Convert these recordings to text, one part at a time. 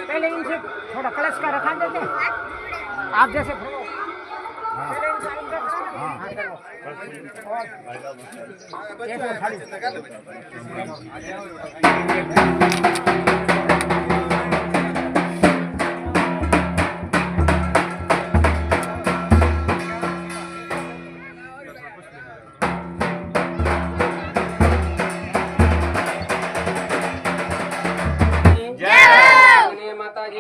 पहले इनसे थोड़ा कलश का रखा देते आप जैसे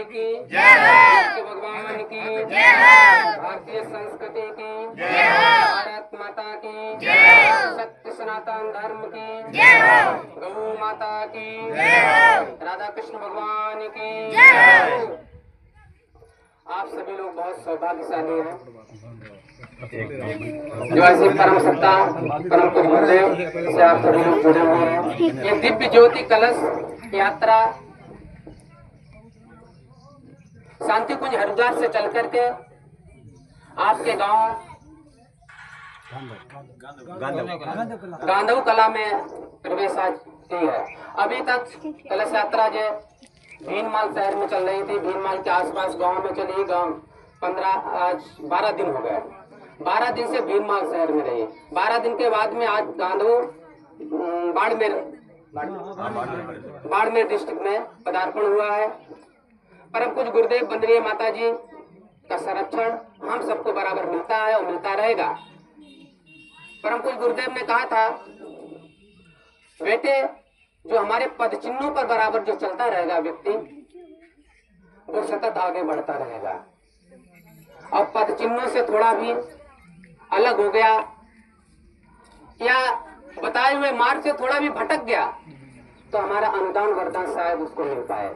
की जय, भगवान की जय, भारतीय संस्कृति की जय, भारत माता की जय, सत्य सनातन धर्म की जय, गौ माता की जय, राधा कृष्ण भगवान की जय। आप सभी लोग बहुत सौभाग्यशाली हैं जो ऐसी परम सत्ता परम कुछ गुरुदेव से आप सभी लोग जुड़े हुए हैं। ये दिव्य ज्योति कलश यात्रा शांति कुंज हरिद्वार से चल करके आपके गांव गांधव कला में प्रवेश की है। अभी तक कलश यात्रा जो भीनमाल शहर में चल रही थी, भीनमाल के आसपास गांव में चली। गांव 12 दिन हो गए। 12 दिन से भीनमाल शहर में रही। 12 दिन के बाद में आज गांधव बाड़मेर डिस्ट्रिक्ट में पदार्पण हुआ है। परम कुछ गुरुदेव वंदनीय माता जी का संरक्षण हम सबको बराबर मिलता है और मिलता रहेगा। परम कुछ गुरुदेव ने कहा था, बेटे जो हमारे पद चिन्हों पर बराबर जो चलता रहेगा व्यक्ति वो सतत आगे बढ़ता रहेगा। और पद चिन्हों से थोड़ा भी अलग हो गया या बताए हुए मार्ग से थोड़ा भी भटक गया तो हमारा अनुदान वरदान शायद उसको मिल पाए।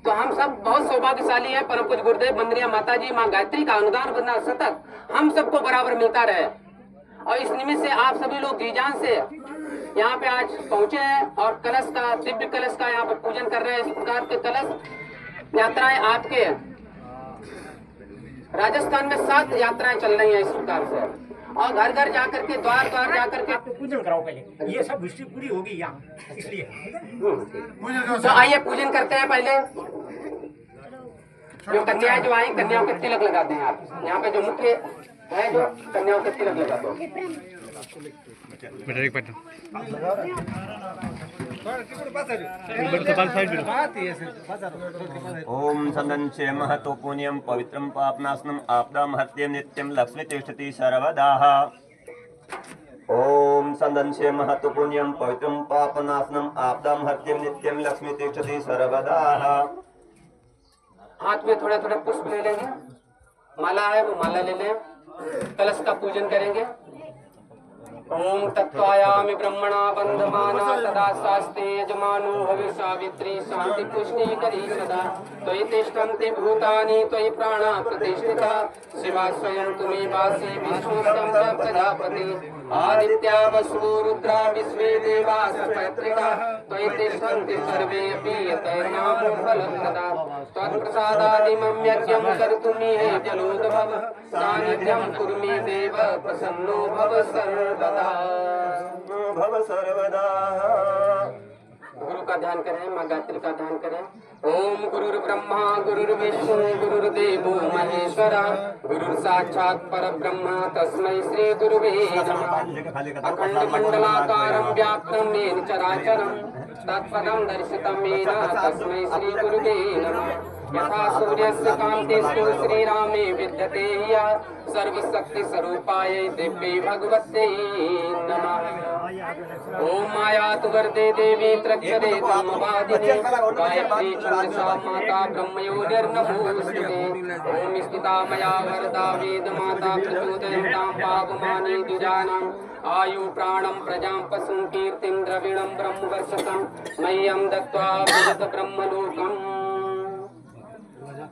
तो हम सब बहुत सौभाग्यशाली हैं। परम पूज्य गुरुदेव वंदनीय माता जी माँ गायत्री का अनुदान वरदान सतत हम सबको बराबर मिलता रहे। और इस निमित्त से आप सभी लोग जी जान से यहाँ पे आज पहुंचे हैं और कलश का दिव्य कलश का यहाँ पे पूजन कर रहे हैं। इस प्रकार के कलश यात्राएं आपके राजस्थान में 7 यात्राएं चल रही हैं इस प्रकार से। और घर घर जाकर के द्वार द्वार जाकर के पूजन कराओ पहले, ये सब हिस्ट्री पूरी होगी यहाँ इसलिए। तो आइए पूजन करते हैं। पहले जो कन्याएं जो आई कन्याओं के तिलक लगाते हैं। आप यहाँ पे जो मुख्य है जो कन्याओं के तिलक लगाते हो। ओम सदंशे महतो पुण्यम पवित्रम पापनाशनम आपदाम हत्यम नित्यम लक्ष्मी तिष्ठति सर्वदा। ओम सदंशे महतो पुण्यम पवित्रम पापनाशनम आपदाम हत्यम नित्यम लक्ष्मी तिष्ठति सर्वदा। हाथ में थोड़ा थोड़ा पुष्प ले लेंगे, माला है वो माला ले लें। कलश का पूजन करेंगे। ओम तत्वायामि ब्रह्मणा बंधमाना तदा शास्ते यजमानो भविष्यावित्री शांति पुष्टि करी सदा। त्वयि तिष्ठन्ति भूतानि त्वयि प्राणा प्रतिष्ठिता शिवा स्वयं तुमेवासि विष्णुस्तं च प्रजापति आदित्या वसु रुद्रा विश्वे देवा सपत्रिका त्वयि तिष्ठन्ति सर्वे अपि यतैर्नामो फलप्रदा। त्वत्प्रसादादिमं यज्ञं कर्तुमिह जलोद्भव सानिध्यं कुरु मे देव प्रसन्नो भव सर्वदा। भव सर्वदा। गुरु का ध्यान करें, माँ गायत्री का ध्यान करें। ओम गुरुर्ब्रह्मा गुरुर्विष्णु गुरुर्देवो महेश्वरा गुरुर् साक्षात् परब्रह्म तस्मै श्री गुरुवे नमः। अखंड मंडलाकारं व्याप्तं येन चराचरं तत्पदं दर्शितं येन तस्मै श्री गुरुवे नमः। यथा सूर्यस्य कान्तिस्तु श्रीरामे विद्यते या सर्वशक्ति स्वरूपाय दिव्ये भगवते नमः। ओम मायातु वरदे देवी त्रक्षरे धम्मवादिनी गायत्री छन्दसा माता ब्रह्मयोनिर्नभूस्तुते। ओम स्थिता मया वरदा वेद माता प्रचोदयन्तां पावमानि द्विजानाम् आयु प्राणं प्रजां पशुं कीर्तिं द्रविणं ब्रह्मवर्चसं मह्यं दत्त्वा भजत ब्रह्मलोकम्।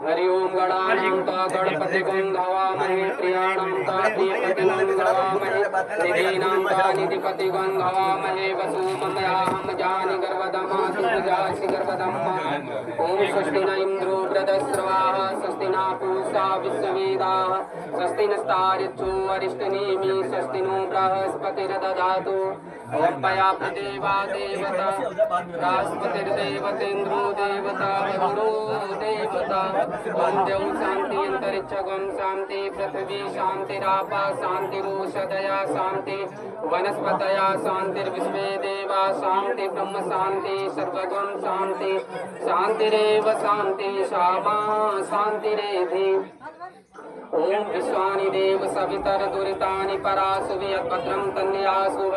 हरि ओम गणानां ता गणपतिगं हवामहे प्रियाणां ता प्रियपतिगं हवामहे निधीनां ता निधिपतिगं हवामहे वसुममयाहं जानि गर्भदमातु जासि गर्भदम्मा ओम स्वस्ति न इन्द्रो वृधस्रवाः स्वस्ति न पूषा विश्ववेदाः स्वस्ति नस्तार्क्ष्यो अरिष्टनेमि स्वस्ति नो बृहस्पतिर्दधातु ओम पयापदेवा देवता बृहस्पतिर्देवतेन्द्रो देवता वरुणो देवता ओम देव शांति अंतरिक्षगम शांति पृथ्वी शांतिरापा शांतिरोषधया शांति वनस्पतया शांतिर्विश्वे देवा शांति ब्रह्म शांति सर्वगम शांति शांतिरेव शांति शामा शांतिरेधि ओम विश्वानि देव सवितर दुरितानि परासुभि भद्रं तन्यासुव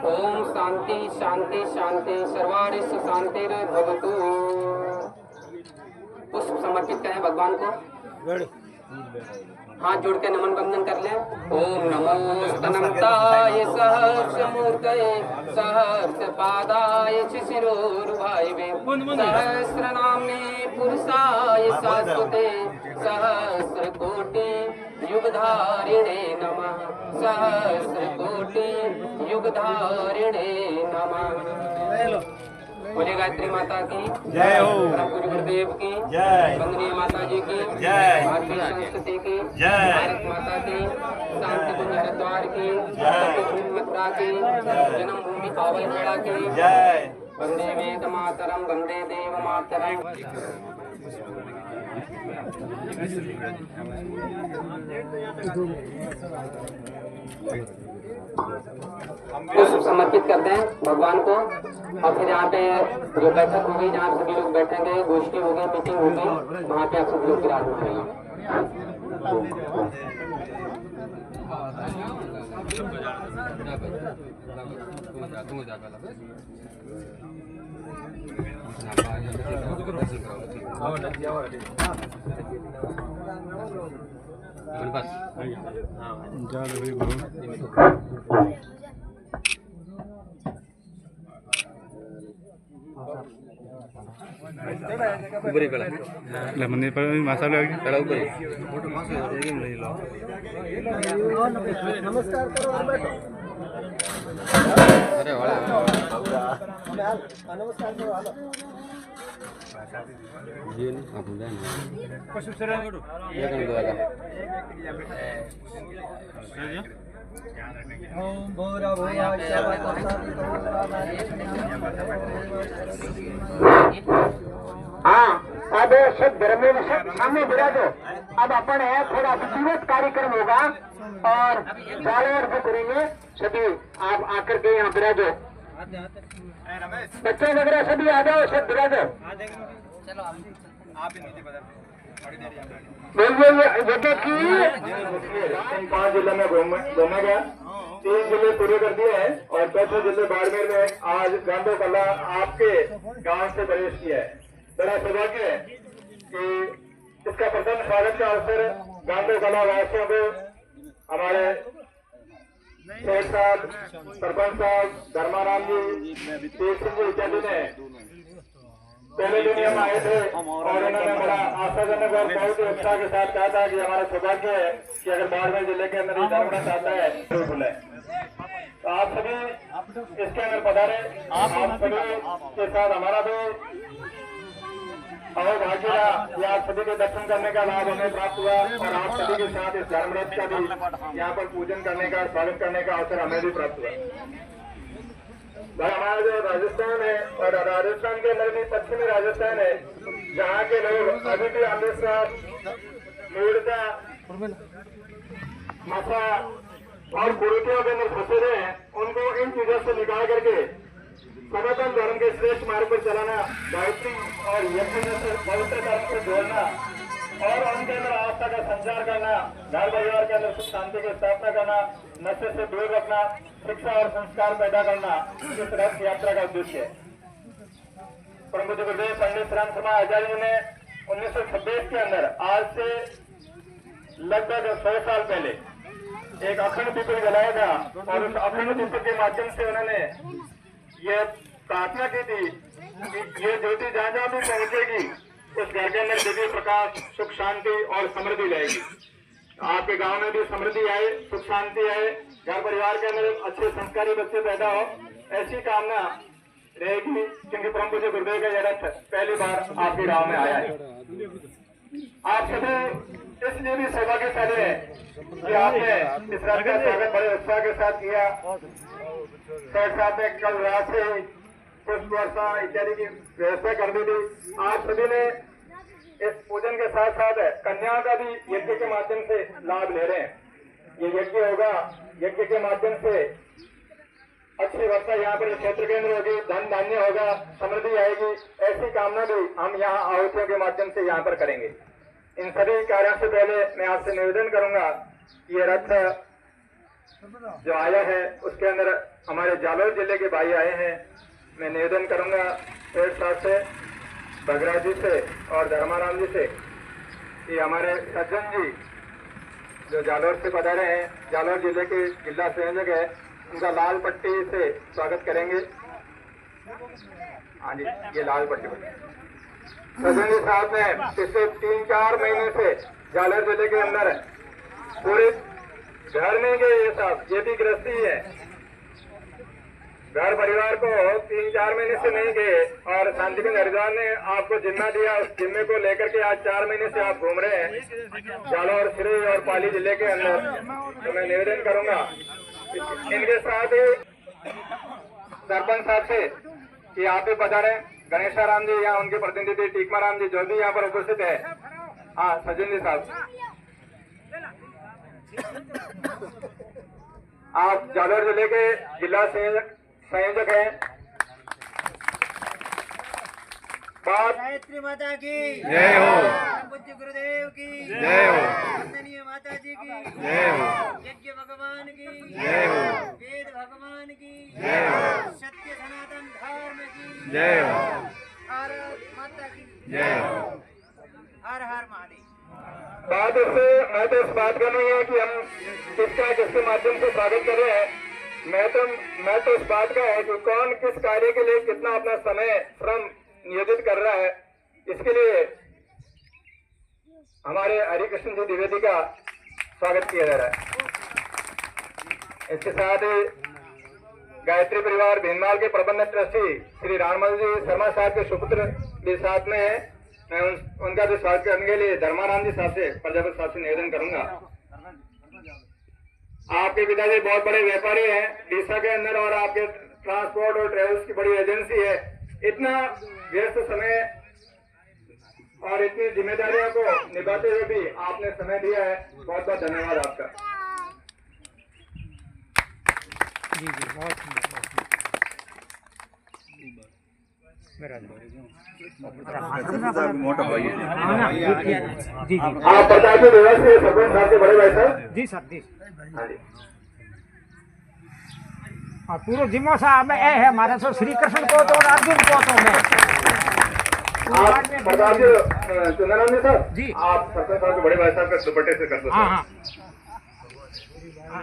ओम शांति शांति शांति सर्वारिषु शांतिर्भवतु। पुष्प समर्पित करें भगवान को, हाथ जोड़ के नमन बंदन कर ले। ओम नमो स्तनमताय सहस्रमूर्तये सहस्रपादाय शिशिरोरुभावे सहस्रनाम्ने पुरुषाय शाश्वते सहस्रकोटि युगधारिणे नमः सहस्रकोटि युगधारिणे नमः। बोले गायत्री माता की जय हो। परम पूज्य गुरुदेव की जय। वंदनीय माता जी की जय। भारतीय संस्कृति की जय। भारत माता की शांति कुंज हरिद्वार की जय। मथुरा की जन्मभूमि पावन बेड़ा की जय। वंदे वेद मातरम वंदे देव मातरम। पुष्प समर्पित करते हैं भगवान को और फिर यहाँ पे जो बैठक होगी जहाँ सभी लोग बैठेंगे, गोष्ठी होगी, मीटिंग होगी, वहाँ पे आप सभी लोग विराजमान मंदिर पर मासा लग नमस्कार करो और बैठो। नमस्कार करो हालो। ओम भोरा भोरा हाँ अब सब धर्म में सब सामने बिरा दो। अब अपन है थोड़ा विधिवत कार्यक्रम होगा और जाले और वो करेंगे सभी। आप आकर के यहाँ बिरा दो, बच्चे वगैरह सभी आ जाओ, सब बिरा दो। बोलिए की 5 जिले में घूमेगा, 3 जिले पूरे कर दिए हैं और 4 जिले बाड़मेर में आज गांधो कला आपके गांव से प्रवेश किया है। बड़ा सौभाग्य है कि इसका प्रथम स्वागत का अवसर गांधो कला वासियों को हमारे शेख साहब, सरपंच साहब, धर्माराम जी, तेज सिंह जी इत्यादि ने पहले दिन हम आए थे और उन्होंने बड़ा आशाजनक और बहुत ही उत्साह के साथ कहा था कि हमारा सौभाग्य है कि अगर बाड़मेर जिले के अंदर धर्मना चाहता है तो खुले। तो आप सभी इसके अंदर पधारे, आप सभी के साथ हमारा भी और भाग्य रहा। आप सभी के दर्शन करने का लाभ हमें प्राप्त हुआ और आप सभी के साथ इस धर्मरथ का भी यहाँ पर पूजन करने का, स्वागत करने का अवसर हमें भी प्राप्त हुआ। भाई हमारा जो राजस्थान है और राजस्थान के अंदर भी पश्चिमी राजस्थान है, जहाँ के लोग अभी भी अंधविश्वास, मूर्खता, नशा और कुरीतियों के अंदर फंसे रहे हैं, उनको इन चीजों से निकाल करके सनातन धर्म के श्रेष्ठ मार्ग पर चलाना, गायत्री और यज्ञ से पवित्र धर्म से जोड़ना और उनके अंदर आस्था का संचार करना, घर परिवार के अंदर सुख शांति की स्थापना करना, नशे से दूर रखना, शिक्षा और संस्कार पैदा करना, इस रथ यात्रा का उद्देश्य है। परम पूज्य गुरुदेव पंडित राम शर्मा आचार्य जी ने 1926 के अंदर आज से लगभग 100 साल पहले एक अखंड दीपक जलाया था और उस अखंड दीपक के माध्यम से उन्होंने ये प्रार्थना की थी कि ये ज्योति जहाँ जहाँ भी पहुंचेगी उस घर के अंदर दिव्य प्रकाश, सुख शांति और समृद्धि रहेगी। आपके गांव में भी समृद्धि आए, सुख शांति आए, घर परिवार के अंदर अच्छे संस्कारी बच्चे पैदा हो, ऐसी कामना रहेगी। क्योंकि परम पूज्य गुरुदेव का यह रथ पहली बार आपके गांव में आया है। आप सभी इसलिए भी सौभाग्यशाली है कि आपने इस रथ का स्वागत बड़े उत्साह के साथ किया। सेठ साहब ने कल रात से पुष्प वर्षा इत्यादि की व्यवस्था कर दी थी। आप सभी ने इस पूजन के साथ साथ कन्याओं का भी यज्ञ के माध्यम से लाभ ले रहे हैं। ये यज्ञ होगा, यज्ञ के माध्यम से अच्छी वर्षा यहाँ पर क्षेत्र के अंदर होगी, धन धान्य होगा, समृद्धि आएगी, ऐसी कामना भी हम यहाँ आहुतियों के माध्यम से यहाँ पर करेंगे। इन सभी कार्यों से पहले मैं आपसे निवेदन करूंगा, ये रथ जो आया है उसके अंदर हमारे जालौर जिले के भाई आए हैं। मैं निवेदन करूंगा सेठ साहब से, बगराज जी से और धर्माराम जी से कि हमारे सज्जन जी जो जालौर से पधारे हैं, जालौर जिले के जिला संयोजक है, उनका लाल पट्टी से स्वागत करेंगे। हाँ जी, ये लाल पट्टी सज्जन जी साहब ने पिछले 3-4 महीने से जालौर जिले के अंदर पूरे घर में गए, ये साहब ये भी गृहस्थी है, घर परिवार को 3-4 महीने से नहीं गए और शांतिकुंज हरिद्वार ने आपको जिम्मा दिया। उस जिम्मे को लेकर के आज 4 महीने से आप घूम रहे हैं जालौर, सिरोही और पाली जिले के अंदर। तो मैं निवेदन करूंगा इनके साथ ही सरपंच साहब से कि आप भी पधारे, गणेशाराम जी या उनके प्रतिनिधि टीकमाराम जी जो भी यहाँ पर उपस्थित है। हाँ सज्जन जी साहब, आप जालौर जिले के जिला संयोजक हैं। गायत्री माता की जय हो, पूज्य गुरुदेव की जय हो, वंदनीय माता जी की जय हो, यज्ञ भगवान की जय हो, वेद भगवान की जय हो, सत्य सनातन धर्म की जय हो, भारत माता की जय हो। हर हर महादेव। बात इससे मैं तो इस बात का नहीं है कि हम किसके माध्यम से स्वागत कर रहे हैं। मैं तो इस बात का है कि कौन किस कार्य के लिए कितना अपना समय श्रम नियोजित कर रहा है। इसके लिए हमारे हरिकृष्ण जी द्विवेदी का स्वागत किया जा रहा है। इसके साथ ही गायत्री परिवार भीनमाल के प्रबंधक ट्रस्टी श्री राणमल जी शर्मा साहब के सुपुत्र भी साथ में है। मैं उनका भी स्वागत करने के लिए धर्माराम जी साहब से, प्रजापति साहब से निवेदन करूंगा। आपके पिताजी बहुत बड़े व्यापारी हैं डीसा के अंदर और आपके ट्रांसपोर्ट और ट्रेवल्स की बड़ी एजेंसी है। इतना व्यस्त समय और इतनी जिम्मेदारियों को निभाते हुए भी आपने समय दिया है, बहुत बहुत धन्यवाद आपका। जी जी बहुत जी आप प्रताप जी देवा से सरपंच साहब के बड़े भाई साहब। जी सर जी। हाँ जी, और पूरे जिम्मो साहब में है हमारे सो श्री कृष्ण को तो और अर्जुन को तो मैं आप प्रताप जी चंद्राराम जी साहब जी। आप सरपंच साहब के बड़े भाई साहब के दुपट्टे से कर दो। हाँ हाँ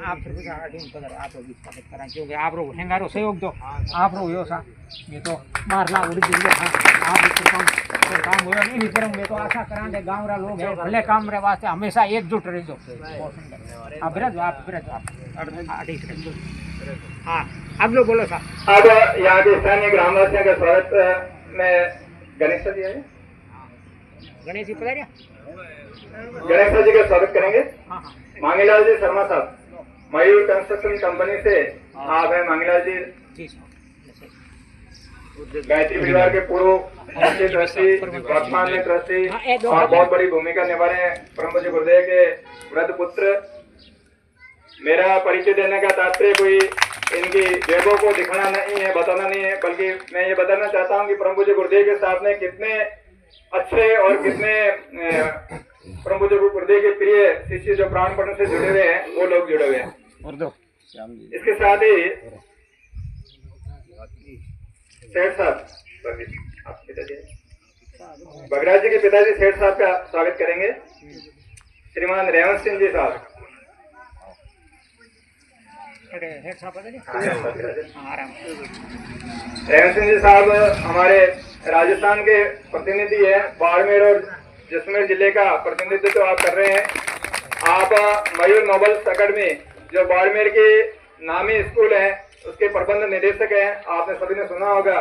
आप स्वागत करें क्योंकि आप लोग हेंगारो सहयोग दो आप लोग हो सा ये तो मारला उड़ दिए आप काम हुआ नहीं विक्रम में तो आशा करांगे गाँव रा लोग है भले काम रे वास्ते हमेशा एकजुट रह दो। आप ब्रज हाँ अब लोग बोलो साहब। अब यहाँ के स्थानीय ग्रामवासियों का स्वागत में गणेश जी है, गणेश जी पधारिया। गणेश जी का स्वागत करेंगे। हाँ हाँ मांगीलाल जी शर्मा साहब मयूर कंस्ट्रक्शन कंपनी से आप हैं। मांगीलाल जी जी गायत्री परिवार के पूर्व ट्रस्टी, वर्तमान में ट्रस्टी और बहुत बड़ी भूमिका निभा रहे हैं। परम पूज्य गुरुदेव के वृद्ध पुत्र। मेरा परिचय देने का तात्पर्य कोई इनकी जेबों को दिखाना नहीं है, बताना नहीं है, बल्कि मैं ये बताना चाहता हूँ कि परम पूज्य गुरुदेव के साथ में कितने अच्छे और कितने परम पूज्य गुरुदेव के प्रिय शिष्य जो प्राणपण से जुड़े हुए हैं वो लोग जुड़े हुए हैं। इसके साथ ही सेठ साहब बगराज जी के पिताजी सेठ साहब का स्वागत करेंगे। श्रीमान रेवंत सिंह जी साहब हेड साहब पता नहीं आराम रेवंत सिंह जी साहब हमारे राजस्थान के प्रतिनिधि हैं। बाड़मेर और जैसलमेर जिले का प्रतिनिधित्व आप कर रहे हैं। आप मयूर नोबल्स अकेडमी जो बाड़मेर की नामी स्कूल है उसके प्रबंध निदेशक हैं। आपने सभी ने सुना होगा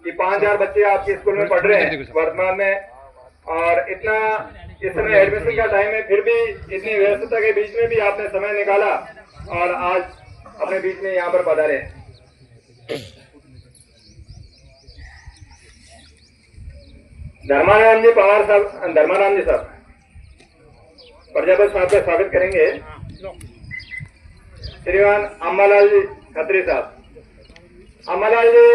कि 5000 बच्चे आपके स्कूल में पढ़ रहे हैं वर्तमान में, और इतना इस समय एडमिशन का टाइम है, फिर भी इतनी व्यस्तता के बीच में भी आपने समय निकाला और आज अपने बीच में यहाँ पर पधारे। धर्माराम जी पवार साहब, धर्माराम जी साहब प्रजापति साहब का स्वागत करेंगे। श्रीमान अम्बालाल जी खत्री साहब, अम्बालाल जी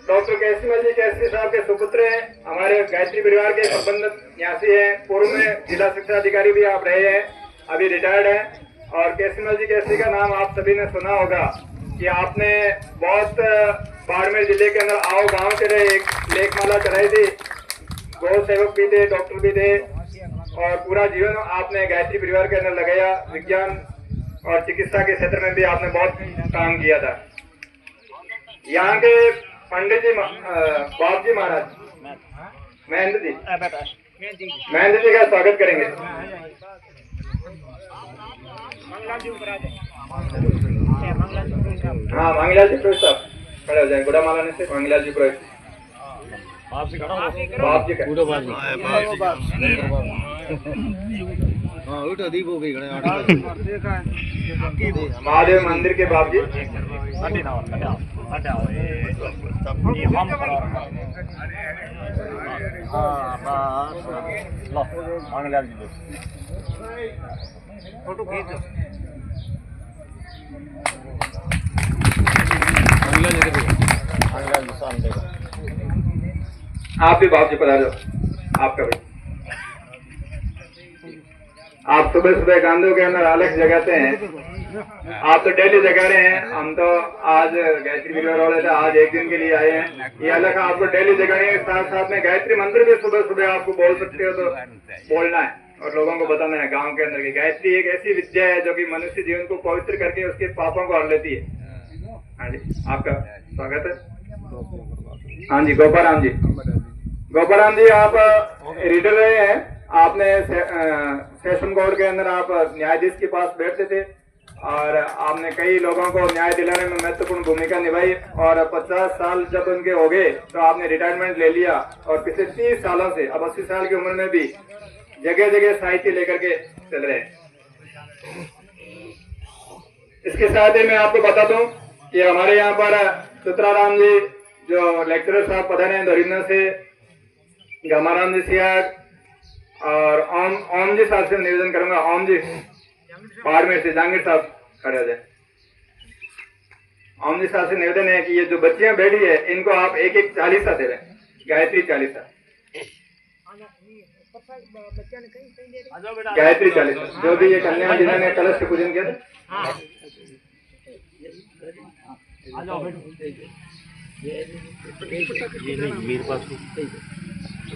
डॉक्टर केसीमल जी केसरी साहब के सुपुत्र हैं, हमारे गायत्री परिवार के प्रबंधक न्यासी हैं, पूर्व में जिला शिक्षा अधिकारी भी आप रहे हैं, अभी रिटायर्ड हैं। और केसीमल जी केसरी का नाम आप सभी ने सुना होगा कि आपने बहुत बाड़मेर जिले के अंदर आओ गांव के लिए एक लेखमाला चलाई थी, गौ सेवक भी थे, डॉक्टर भी थे, और पूरा जीवन आपने गायत्री परिवार के अंदर लगाया। विज्ञान और चिकित्सा के क्षेत्र में भी आपने बहुत काम किया था। यहाँ के पंडित जी बाप जी महाराज महेंद्र जी का स्वागत करेंगे। हाँ मांगलाल जी पुरोहित साहब खड़े हो जाए। गुड़ा मालाने से मांगलाल जी पुरोहित बाप जी का महादेव मंदिर के बाप जी फोटो खींच दो। आप भी बाप जी पधारो। आपका भी आप सुबह सुबह गांधों के अंदर अलग जगाते हैं। आप तो डेली जगा रहे हैं, हम तो आज गायत्री परिवार वाले थे, आज एक दिन के लिए आए हैं। ये अलग आपको डेली जगाने के साथ साथ में गायत्री मंत्र भी सुबह सुबह आपको बोल सकते हो तो बोलना है और लोगों को बताना है गांव के अंदर की गायत्री एक ऐसी विद्या है जो कि मनुष्य जीवन को पवित्र करके उसके पापों को हर लेती है। हाँ जी, आपका स्वागत है। हाँ जी, गोपाराम जी, गोपाराम जी आप रीडर रहे हैं। आपने सेशन कोर्ट के अंदर आप न्यायाधीश के पास बैठते थे और आपने कई लोगों को न्याय दिलाने में महत्वपूर्ण भूमिका निभाई, और 50 साल जब उनके हो गए तो आपने रिटायरमेंट ले लिया और पिछले 30 सालों से अब 80 साल की उम्र में भी जगह जगह साहित्य लेकर के चल रहे हैं। इसके साथ ही मैं आपको बता दूं कि हमारे यहाँ पर सुत्राराम जी जो लेक्चरर साहब पधारे हैं दरिंदा से, गमाराम जी सियाग और ओम जी साहब से निवेदन करूंगा। ओम जी बाड़मेर से, जहांगीर साहब खड़े हो जाए। ओम जी साहब से निवेदन है कि ये जो बच्चियां बैठी है इनको आप एक एक 40 दे रहे हैं, गायत्री 40, गायत्री 40, जो भी ये कन्या जिन्होंने कलश से पूजन किया था।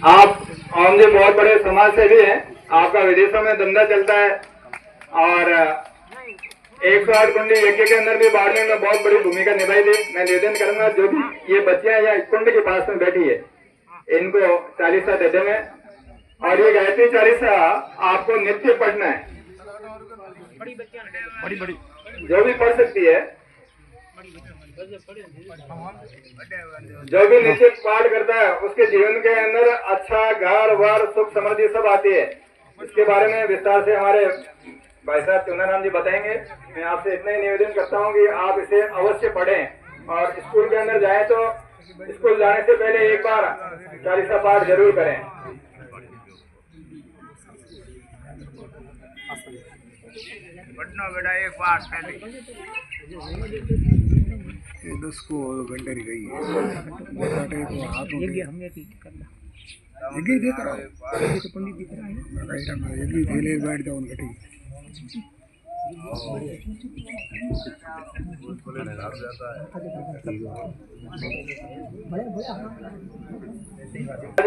आप ओम जी बहुत बड़े समाज सेवी हैं, आपका विदेशों में धंधा चलता है और 108 कुंडी यज्ञ के अंदर भी बाड़मेर में बहुत बड़ी भूमिका निभाई थी। मैं निवेदन करूंगा जो भी ये बच्चियां या कुंड के पास में बैठी है इनको 40 दे देंगे, और ये गायत्री 40 आपको नित्य पढ़ना है। बड़ी बड़ी जो भी पढ़ सकती है, जो भी नित्य पाठ करता है उसके जीवन के अंदर अच्छा घर वर सुख समृद्धि सब आती है। इसके बारे में विस्तार से हमारे भाई साहब चुनाराम जी बताएंगे। मैं आपसे इतना ही निवेदन करता हूँ कि आप इसे अवश्य पढ़ें और स्कूल के अंदर जाएं तो स्कूल जाने से पहले एक बार 40 पाठ जरूर करें। पढ़ना बेटा एक पाठ पहले 10 को घंटे गई है देख रहा पंडित दिख रहा है बैठ जाओ घटी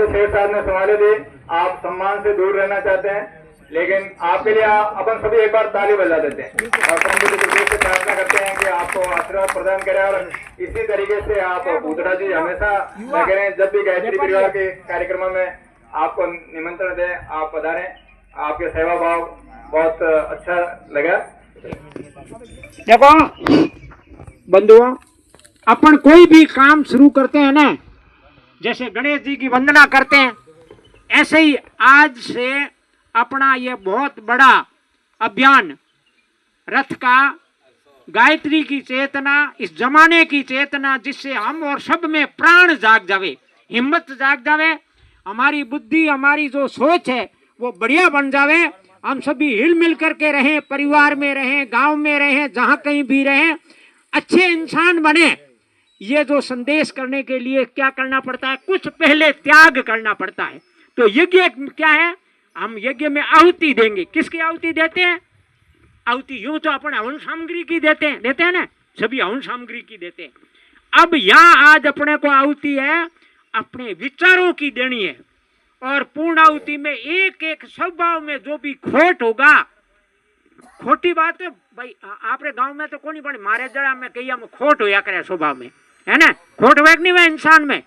शेर साहब ने सवाल दी, आप सम्मान से दूर रहना चाहते हैं, लेकिन आपके लिए अपन सभी एक बार ताली बजा देते हैं और प्रभु से प्रार्थना करते हैं कि आपको आपको आशीर्वाद प्रदान करें और इसी तरीके से आप भूतड़ा जी हमेशा लगे रहें। जब भी गायत्री परिवार के कार्यक्रमों में आपको निमंत्रण दें, आप पधारें। आपके सेवा भाव बहुत अच्छा लगा। देखो बंधुओं, अपन कोई भी काम शुरू करते हैं ना, जैसे गणेश जी की वंदना करते हैं, ऐसे ही आज से अपना ये बहुत बड़ा अभियान रथ का, गायत्री की चेतना, इस जमाने की चेतना, जिससे हम और सब में प्राण जाग जावे, हिम्मत जाग जावे, हमारी बुद्धि, हमारी जो सोच है वो बढ़िया बन जावे। हम सभी हिल मिल करके रहें, परिवार में रहें, गांव में रहें, जहां कहीं भी रहें, अच्छे इंसान बने। ये जो संदेश करने के लिए क्या करना पड़ता है, कुछ पहले त्याग करना पड़ता है। तो यज्ञ क्या है, हम यज्ञ में आहुति देंगे। किसकी आहुति देते हैं? आहुति यूं तो अपन हवन सामग्री की देते हैं ना, सभी हवन सामग्री की देते हैं। अब यहाँ आज अपने को आहुति है अपने विचारों की देनी है। और पूर्ण आहुति में एक एक स्वभाव में जो भी खोट होगा, खोटी बात है भाई, आपरे गांव में तो कोनी पड़ी, मारे जड़ा में कही हम खोट होया करे स्वभाव में, है ना। खोट वेग नहीं हुआ, इंसान में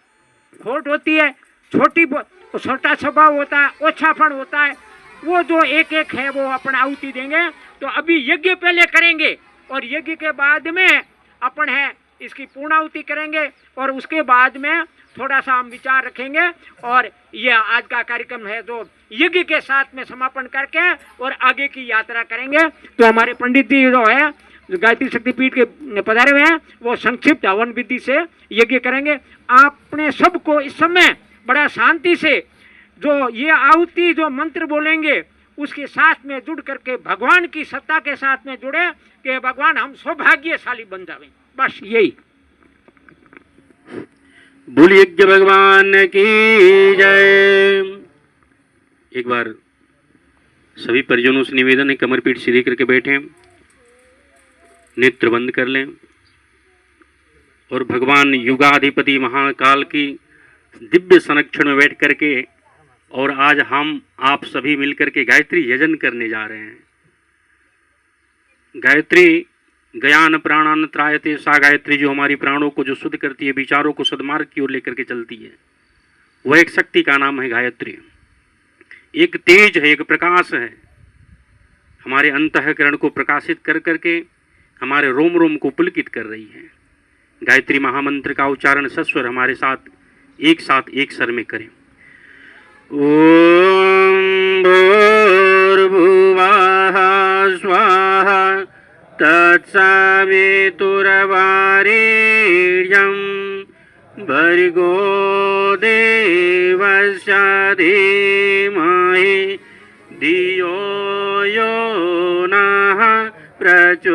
खोट होती है, छोटा स्वभाव होता है, ओछापन होता है, वो जो एक एक है वो अपन आहुति देंगे। तो अभी यज्ञ पहले करेंगे और यज्ञ के बाद में अपन है इसकी पूर्णाहुति करेंगे और उसके बाद में थोड़ा सा हम विचार रखेंगे और ये आज का कार्यक्रम है जो यज्ञ के साथ में समापन करके और आगे की यात्रा करेंगे। तो हमारे पंडित जी जो है गायत्री शक्तिपीठ के पधारे हुए हैं, वो संक्षिप्त हवन विधि से यज्ञ करेंगे। आपने सबको इस समय बड़ा शांति से जो ये आहुति जो मंत्र बोलेंगे उसके साथ में जुड़ करके भगवान की सत्ता के साथ में जुड़े कि भगवान हम सौभाग्यशाली बन जावे, बस यही। बोल यज्ञ भगवान की जय। एक बार सभी परिजनों से निवेदन है, कमर पीठ सीधी करके बैठें, नेत्र बंद कर लें और भगवान युगाधिपति महाकाल की दिव्य संरक्षण में बैठ करके और आज हम आप सभी मिलकर के गायत्री यजन करने जा रहे हैं। गायत्री ज्ञान प्राणान त्रायते, सा गायत्री जो हमारी प्राणों को जो शुद्ध करती है, विचारों को सद्मार्ग की ओर लेकर के चलती है, वह एक शक्ति का नाम है गायत्री। एक तेज है, एक प्रकाश है, हमारे अंतःकरण को प्रकाशित कर करके हमारे रोम रोम को पुलकित कर रही है। गायत्री महामंत्र का उच्चारण सस्वर हमारे साथ एक सर में करें। ओम भूर्भुवः स्वाहा तत्सवितुर्वरेण्यं भर्गो देवस्य धीमहि धियो यो नः प्रचोदयात्।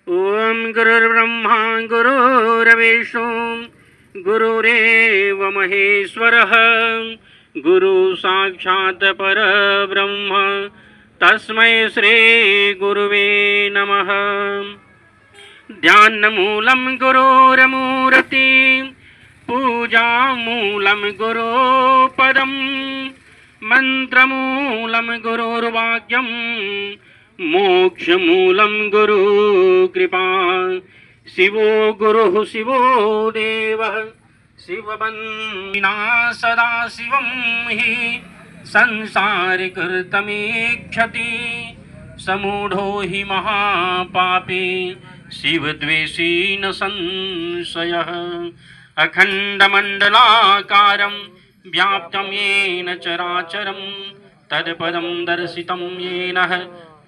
ओम गुरुर्ब्रह्मा गुरुर्विष्णु गुरुरेव महेश्वरः गुरु साक्षात् परब्रह्म तस्मै श्री गुरुवे नमः। ध्यानमूलं गुरोर्मूर्ति पूजामूलं गुरुपदं मंत्रमूलं गुरुर्वाक्यं मोक्षमूलं गुरुकृपा। शिवो गुरुः शिवो देवः शिवबन्दिना सदा शिवं हि संसारकृतमीक्षति समूढो हि महापापी शिवद्वेषी न संशयः। अखण्डमण्डलाकारं व्याप्तं येन चराचरं तत्पदं दर्शितं येन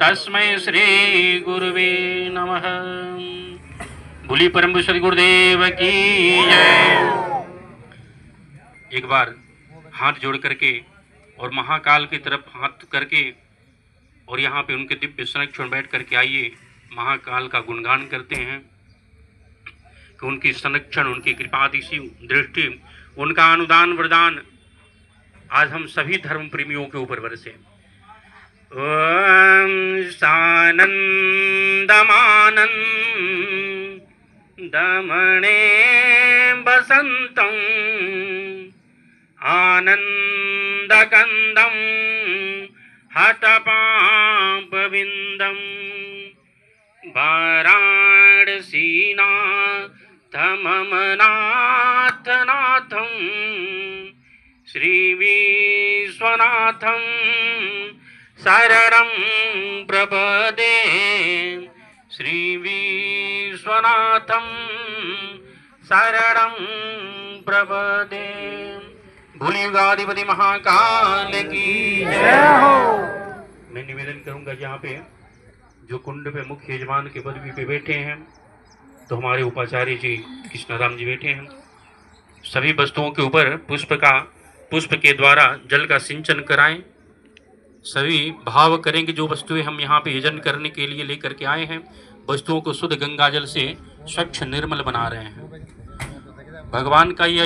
तस्मै श्री गुरुवे नमः। बोली परम श्री गुरुदेव की जय। एक बार हाथ जोड़ करके और महाकाल की तरफ हाथ करके और यहाँ पे उनके दिव्य संरक्षण बैठ करके आइए महाकाल का गुणगान करते हैं कि उनकी संरक्षण, उनकी कृपातिशी दृष्टि, उनका अनुदान वरदान आज हम सभी धर्म प्रेमियों के ऊपर बरसे। ओम सानंदमानंदमणे बसंतं आनंदकंदं हतपापविंदं वाराणसीनाथमम नाथनाथं श्रीविश्वनाथं शरणं प्रपदे श्रीविश्वनाथं शरणं प्रपदे। भूलियुगाधिपति महाकाल की जय हो। मैं निवेदन करूंगा यहाँ पे जो कुंड पे मुख्य यजमान के पदवी पे बैठे हैं तो हमारे उपाचार्य जी कृष्णाराम जी बैठे हैं। सभी वस्तुओं के ऊपर पुष्प के द्वारा जल का सिंचन कराएं। सभी भाव करेंगे जो वस्तुएं हम यहाँ पे यजन करने के लिए लेकर के आए हैं वस्तुओं को शुद्ध गंगा जल से स्वच्छ निर्मल बना रहे हैं। भगवान का यह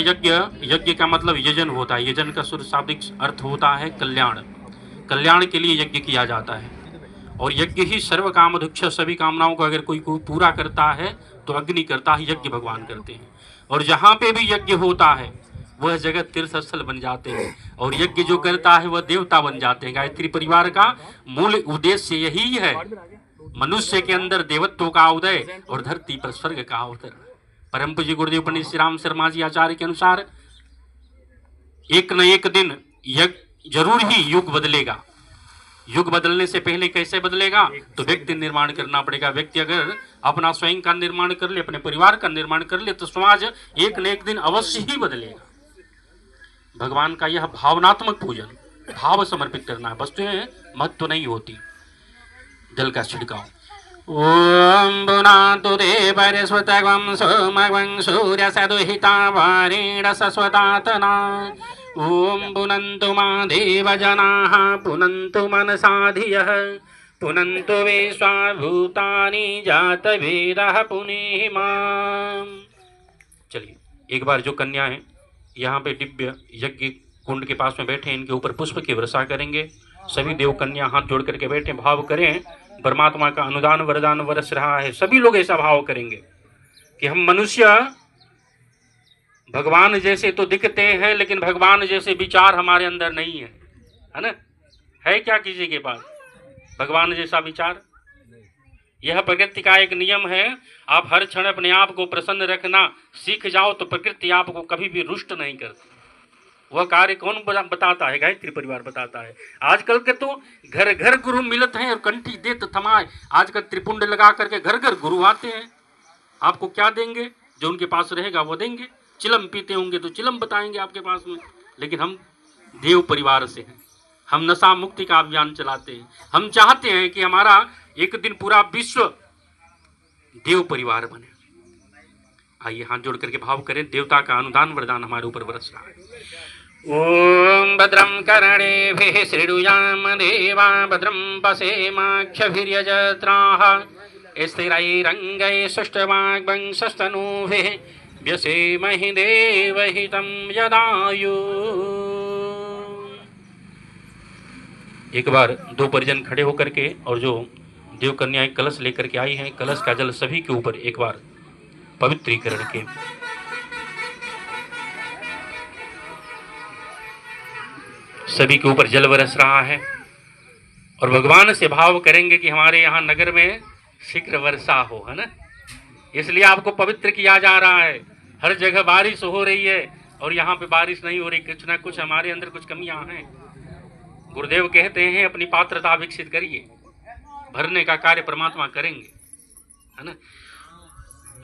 यज्ञ का मतलब यजन होता है। यजन का शुद्ध शाब्दिक अर्थ होता है कल्याण के लिए यज्ञ किया जाता है और यज्ञ ही सर्व काम दुक्ष सभी कामनाओं को अगर कोई पूरा करता है तो अग्नि करता है, यज्ञ भगवान करते हैं। और जहाँ पे भी यज्ञ होता है वह जगत तीर्थ स्थल बन जाते हैं और यज्ञ जो करता है वह देवता बन जाते हैं। गायत्री परिवार का मूल उद्देश्य यही है, मनुष्य के अंदर देवत्व का उदय और धरती पर स्वर्ग का अवतरण। परम पूज्य गुरुदेव पंडित श्री राम शर्मा जी आचार्य के अनुसार एक न एक दिन जरूर ही युग बदलेगा। युग बदलने से पहले कैसे बदलेगा तो व्यक्ति निर्माण करना पड़ेगा। व्यक्ति अगर अपना स्वयं का निर्माण कर ले, अपने परिवार का निर्माण कर ले तो समाज एक न एक दिन अवश्य ही बदलेगा। भगवान का यह भावनात्मक पूजन, भाव समर्पित करना है, वस्तुएं महत्व नहीं होती। जल का छिड़काव। ओम बुनातु देवरस्वतगं सोमगं सूर्य सदुहिता वारेण सस्वतातना। ओम पुनन्तु मा देवजनाः पुनन्तु मनसा धियः पुनन्तु विश्वा भूतानि जातवेदः पुनीहि माम्। चलिए एक बार जो कन्या है यहाँ पे दिव्य यज्ञ कुंड के पास में बैठे, इनके ऊपर पुष्प की वर्षा करेंगे। सभी देव कन्या हाथ जोड़ करके बैठे, भाव करें परमात्मा का अनुदान वरदान बरस रहा है। सभी लोग ऐसा भाव करेंगे कि हम मनुष्य भगवान जैसे तो दिखते हैं लेकिन भगवान जैसे विचार हमारे अंदर नहीं है, है ना? है क्या किसी के पास भगवान जैसा विचार? यह प्रकृति का एक नियम है। आप हर क्षण अपने आप को प्रसन्न रखना सीख जाओ तो प्रकृति आपको कभी भी रुष्ट नहीं करती। वह कार्य कौन बताता है? गायत्री परिवार बताता है। आजकल के तो घर घर गुरु मिलत हैं और कंठी देत थमाए। आजकल त्रिपुंड लगा करके घर घर गुरु आते हैं। आपको क्या देंगे? जो उनके पास रहेगा वो देंगे। चिलम पीते होंगे तो चिलम बताएंगे आपके पास में। लेकिन हम देव परिवार से हैं, हम नशा मुक्ति का अभियान चलाते हैं। हम चाहते हैं कि हमारा एक दिन पूरा विश्व देव परिवार बने। आइए हाथ जोड़ करके भाव करें, देवता का अनुदान वरदान हमारे ऊपर बरस रहा है। ओम भद्रं कर्णेभिः शृणुयाम देवा भद्रं पश्येमाक्षभिर्यजत्राः स्थिरैरङ्गैः सुष्ठुवाग्वंशस्तनूभिः व्यसेमहि देवहितं यदायु। एक बार दो परिजन खड़े होकर के और जो देव कन्याएं कलश लेकर के आई हैं, कलश का जल सभी के ऊपर एक बार पवित्रीकरण के। सभी के ऊपर जल बरस रहा है और भगवान से भाव करेंगे कि हमारे यहाँ नगर में शीघ्र वर्षा हो, है ना? इसलिए आपको पवित्र किया जा रहा है। हर जगह बारिश हो रही है और यहाँ पे बारिश नहीं हो रही। कुछ ना कुछ हमारे अंदर कुछ कमियां हैं। गुरुदेव कहते हैं अपनी पात्रता विकसित करिए, भरने का कार्य परमात्मा करेंगे, है ना?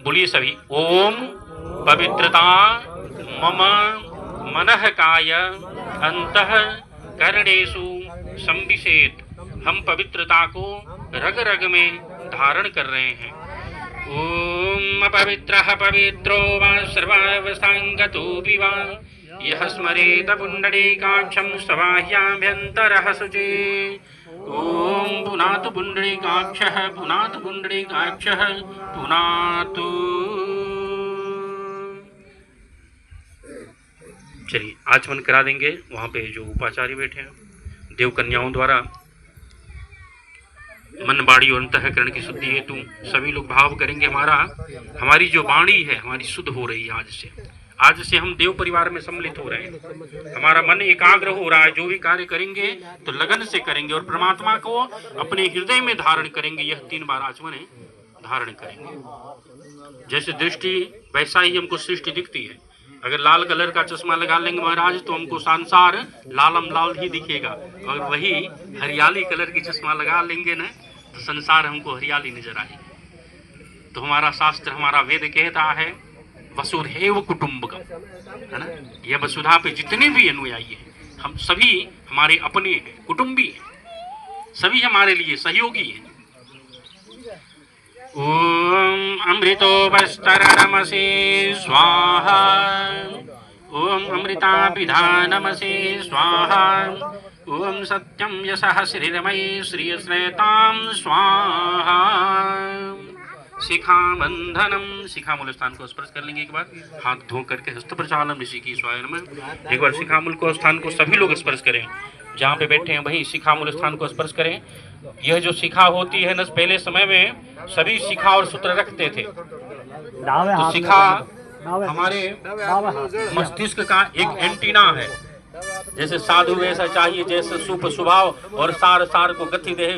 बोलिए सभी। ओम पवित्रता मम मनः काय अंतः करणेषु संविशेत। हम पवित्रता को रग रग में धारण कर रहे हैं। ओम पवित्रः पवित्रो वा सर्वावस्थांगतोऽपि वा यः स्मरेत पुण्डरीकाक्षं सबाह्याभ्यन्तरः शुचि। ओम पुनातु पुण्डरीकाक्षः पुनातु पुण्डरीकाक्षः पुनातु। चलिए आचमन करा देंगे। वहाँ पे जो उपाचार्य बैठे हैं देव कन्याओं द्वारा मन बाड़ी और अंतःकरण की शुद्धि हेतु सभी लोग भाव करेंगे। हमारी जो वाणी है हमारी शुद्ध हो रही है। आज से हम देव परिवार में सम्मिलित हो रहे हैं। हमारा मन एकाग्र हो रहा है। जो भी कार्य करेंगे तो लगन से करेंगे और परमात्मा को अपने हृदय में धारण करेंगे। यह 3 बार आचमन है। धारण करेंगे। जैसे दृष्टि वैसा ही हमको सृष्टि दिखती है। अगर लाल कलर का चश्मा लगा लेंगे महाराज तो हमको संसार लालम लाल ही दिखेगा, और वही हरियाली कलर की चश्मा लगा लेंगे ना तो संसार हमको हरियाली नजर आएगी। तो हमारा शास्त्र, हमारा वेद कहता है वसुधैव कुटुंबकम, है ना। यह वसुधा पे जितने भी अनुयायी हैं हम सभी हमारे अपने हैं, कुटुंबी हैं, सभी हमारे लिए सहयोगी हैं। ओम अमृतोपस्तरणमसे स्वाहा, ओम अमृताभिधानमसे स्वाहा, ओम सत्यम यशः श्रीरमयी श्रीयश्रेतां स्वाहा। शिखा बंधनम, शिखा मूल स्थान को स्पर्श कर लेंगे। एक बार हाथ धो करके हस्त प्रचालम ऋषि की स्वाय नमः। एक बार शिखा मूल को स्थान को सभी लोग स्पर्श करें, जहाँ पे बैठे हैं वही शिखा मूल स्थान को स्पर्श करें। यह जो शिखा होती है न, पहले समय में सभी शिखा और सूत्र रखते थे। तो शिखा हमारे मस्तिष्क का एक एंटीना है। जैसे साधु वैसा चाहिए, जैसे सुप स्वभाव और सार सार को गति दे,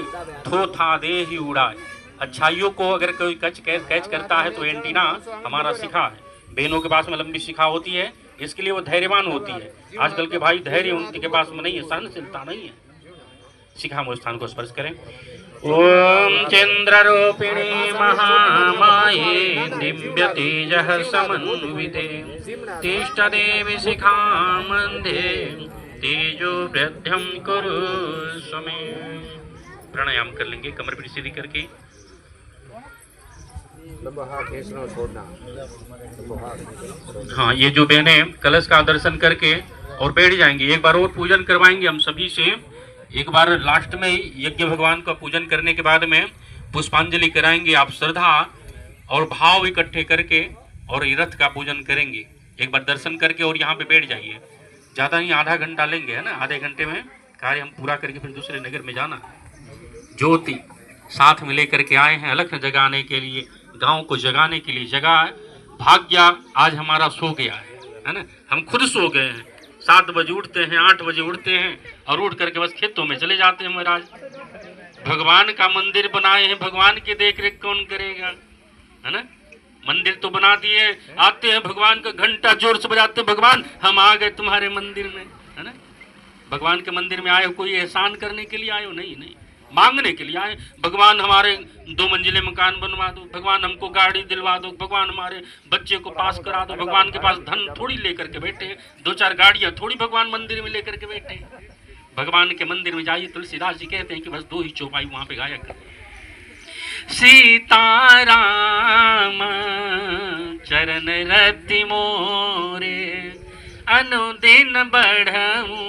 थो था दे ही उड़ाए। अच्छाइयों को अगर कोई कैच करता है तो एंटीना हमारा शिखा है। बहनों के पास में लंबी शिखा होती है, इसके लिए वो धैर्यवान होती है। आजकल के भाई धैर्य उनके पास में नहीं है, सहनशीलता नहीं है। शिखा मूल स्थान को स्पर्श करें। ओम चंद्र रूपिणी महामाये दिव्य तेजः समन्विते तिष्ठ देवी शिखा मंदे तेजो वृद्ध्यं कुरु स्वमे। प्राणायाम कर लेंगे कमर पीठ सीधी करके। हाँ, ये जो बहनें कलश का दर्शन करके और बैठ जाएंगे, एक बार और पूजन करवाएंगे हम सभी से। एक बार लास्ट में यज्ञ भगवान का पूजन करने के बाद में पुष्पांजलि कराएंगे। आप श्रद्धा और भाव इकट्ठे करके और रथ का पूजन करेंगे। एक बार दर्शन करके और यहाँ पे बैठ जाइए। ज़्यादा नहीं, आधा घंटा लेंगे, है ना। आधे घंटे में कार्य हम पूरा करके फिर दूसरे नगर में जाना। ज्योति साथ में लेकर के आए हैं अलख जगाने के लिए, गांव को जगाने के लिए। जगा भाग्य आज हमारा सो गया है ना। हम खुद सो गए हैं। 7 बजे उठते हैं, 8 बजे उठते हैं और उठ करके बस खेतों में चले जाते हैं। महाराज भगवान का मंदिर बनाए हैं, भगवान की देख रेख कौन करेगा, है ना। मंदिर तो बना दिए, आते हैं भगवान का घंटा जोर से बजाते, भगवान हम आ गए तुम्हारे मंदिर में, है ना। भगवान के मंदिर में आए हो, कोई एहसान करने के लिए आए हो? नहीं नहीं, मांगने के लिए आए। भगवान हमारे 2 मंजिले मकान बनवा दो, भगवान हमको गाड़ी दिलवा दो, भगवान हमारे बच्चे को पास करा दो। भगवान के पास धन थोड़ी लेकर के बैठे हैं, 2-4 गाड़ियां थोड़ी भगवान मंदिर में लेकर के बैठे हैं। भगवान के मंदिर में जाइए, तुलसीदास जी कहते हैं कि बस 2 ही चौपाई वहां पे गाया करें। सीताराम चरण रति मोरे अनुदिन बढ़ऊं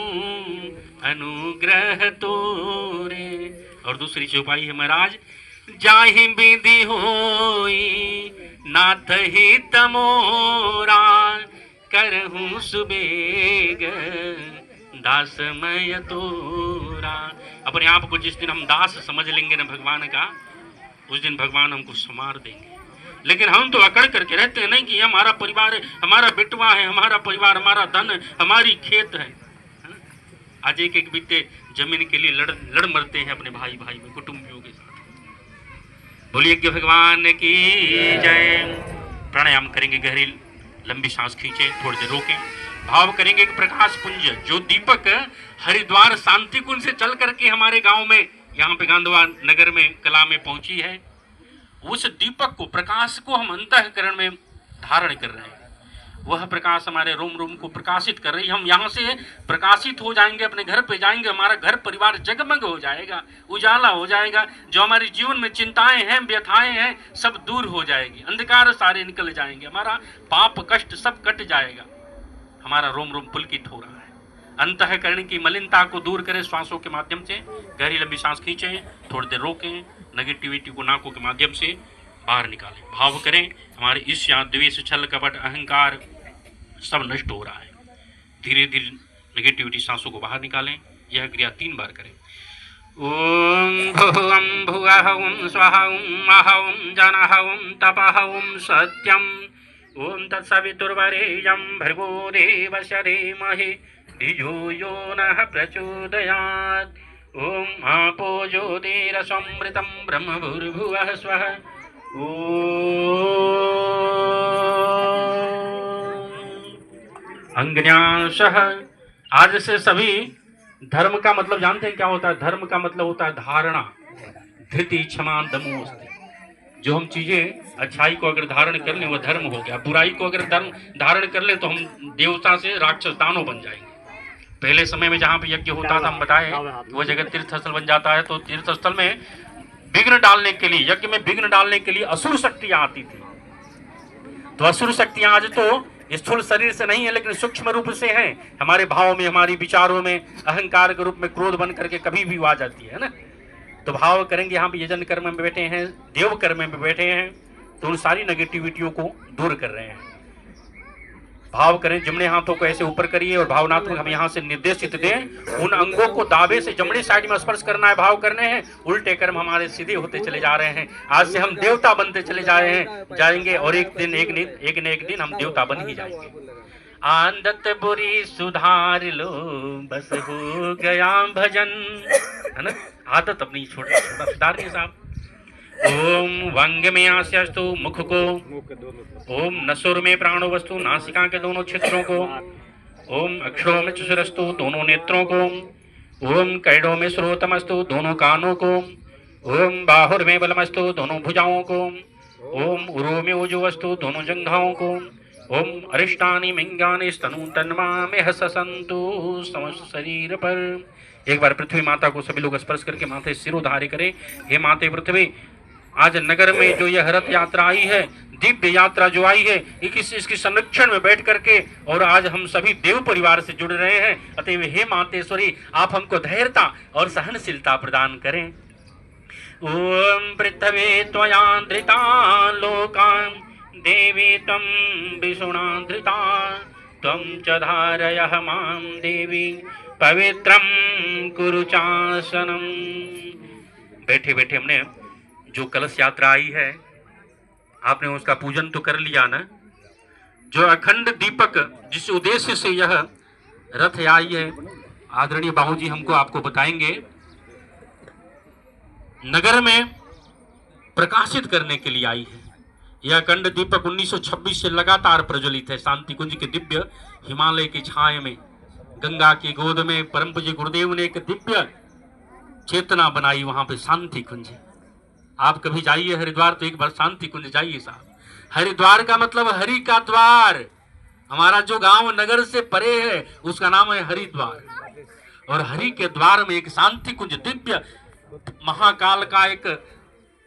अनुग्रह तोरे। और दूसरी चौपाई है महाराज, जाहि विधि होई नाथ ही तमोरा करहूं सुबेग दासमय तोरा। अपने आप को जिस दिन हम दास समझ लेंगे ना भगवान का, उस दिन भगवान हमको संवार देंगे। लेकिन हम तो अकड़ करके रहते हैं नहीं कि हमारा परिवार है, हमारा बेटवा है, हमारा परिवार, हमारा धन, हमारी खेत है। आज एक एक बीते जमीन के लिए लड़ मरते हैं अपने भाई भाई में, कुटुंबियों के साथ। बोलिए कि भगवान की जय। प्राणायाम करेंगे, गहरी लंबी सांस खींचे, थोड़ी देर रोकें, भाव करेंगे कि प्रकाश पुंज जो दीपक हरिद्वार शांति कुंज से चल करके हमारे गांव में, यहाँ पे गांधवा नगर में कला में पहुंची है, उस दीपक को, प्रकाश को हम अंतःकरण में धारण कर रहे हैं। वह प्रकाश हमारे रोम रोम को प्रकाशित कर रही है। हम यहाँ से प्रकाशित हो जाएंगे, अपने घर पे जाएंगे, हमारा घर परिवार जगमग हो जाएगा, उजाला हो जाएगा। जो हमारे जीवन में चिंताएं हैं, व्यथाएं हैं, सब दूर हो जाएगी, अंधकार सारे निकल जाएंगे, हमारा पाप कष्ट सब कट जाएगा, हमारा रोम रोम पुलकित हो रहा है। अंतःकरण की मलिनता को दूर करें श्वासों के माध्यम से। गहरी लंबी सांस खींचें, थोड़ी देर रोकें, नेगेटिविटी को नाकों के माध्यम से बाहर निकालें। भाव करें हमारे ईर्ष्या, द्वेष, छल, कपट, अहंकार सब नष्ट हो रहा है। धीरे धीरे नेगेटिविटी सांसों को बाहर निकालें। यह क्रिया 3 बार करें। ओम भुवं भुवः ओम स्वः ओम महः ओम जनः ओम तपः ओम सत्यम ओम तत्सवितुर्वरेण्यं भर्गो देवस्य धीमहि धियो यो नः प्रचोदयात्। ओम आपो ज्योतिरसमृतं ब्रह्म भूर्भुवः स्वः अंग्न्याशः। आज से सभी धर्म का मतलब जानते हैं क्या होता है? धर्म का मतलब होता है धारणा। धृति क्षमा दमोस्ति। जो हम चीजें अच्छाई को अगर धारण कर लें वह धर्म हो गया। बुराई को अगर धर्म धारण कर लें तो हम देवता से राक्षस दानव बन जाएंगे। पहले समय में जहाँ पे यज्ञ होता था, हम बताए, वो जगह तीर्थ स्थल बन जाता है। तो तीर्थ स्थल में विघ्न डालने के लिए, यज्ञ में विघ्न डालने के लिए असुर शक्तियां आती थी। तो असुर शक्तियां आज तो स्थूल शरीर से नहीं है, लेकिन सूक्ष्म रूप से हैं। हमारे भाव में, हमारी विचारों में, अहंकार के रूप में क्रोध बन करके कभी भी आ जाती है ना। तो भाव करेंगे, यहाँ पे यजन कर्म में बैठे हैं, देव कर्म में बैठे हैं, तो उन सारी नेगेटिविटियों को दूर कर रहे हैं। भाव करें, जमने हाथों को ऐसे ऊपर करिए और भावनात्मक हम यहाँ से निर्देशित दें। उन अंगों को दावे से जमनी साइड में स्पर्श करना है, भाव करने हैं। उल्टे कर्म हमारे सीधे होते चले जा रहे हैं। आज से हम देवता बनते चले जा रहे हैं, जाएंगे, और एक न एक दिन हम देवता बन ही जाएंगे। आदत बुरी सुधार लो, बस हो गया भजन, है ना। आदत अपनी छोटा छोटा सुधारिए साहब। ओम वंग में आस्यस्तु, मुख को। ओम नसुर में प्राणो वस्तु, नासिका के दोनों क्षेत्रों को। ओम अक्षो में चुसरस्तु, दोनों नेत्रों को। ओम कैडो में श्रोतमस्तु, दोनों कानों को। ओम बाहुर में बलमस्तु, दोनों भुजाओं को। ओम उरो में ओजोवस्तु, दोनों जंघाओं को। ओम अरिष्टानि मिंगानि स्तनु तन्मा में हससंतु, समस्त शरीर पर। एक बार पृथ्वी माता को सभी लोग स्पर्श करके माथे सिरोधार्य करें। हे माते पृथ्वी, आज नगर में जो यह रथ यात्रा आई है, दिव्य यात्रा जो आई है, इसकी संरक्षण में बैठ करके, और आज हम सभी देव परिवार से जुड़ रहे हैं। अतएव हे मातेश्वरी, आप हमको धैर्यता और सहनशीलता प्रदान करें। ओम पृथ्वी त्वया धृता लोकां, देवी त्वं विष्णुना धृता, त्वं च धारयः मां देवी, पवित्रं कुरु चासनम। बैठे बैठे हमने जो कलश यात्रा आई है, आपने उसका पूजन तो कर लिया ना। जो अखंड दीपक, जिस उद्देश्य से यह रथ आई है, आदरणीय बाबूजी हमको आपको बताएंगे। नगर में प्रकाशित करने के लिए आई है। यह अखंड दीपक 1926 से लगातार प्रज्वलित है। शांति कुंज के दिव्य हिमालय की छाया में, गंगा की गोद में परम पूज्य गुरुदेव ने एक दिव्य चेतना बनाई। वहां पे शांति कुंज। आप कभी जाइए हरिद्वार तो एक बार शांति कुंज जाइए साहब। हरिद्वार का मतलब हरि का द्वार। हमारा जो गांव नगर से परे है उसका नाम है हरिद्वार, और हरि के द्वार में एक शांति कुंज, दिव्य महाकाल का एक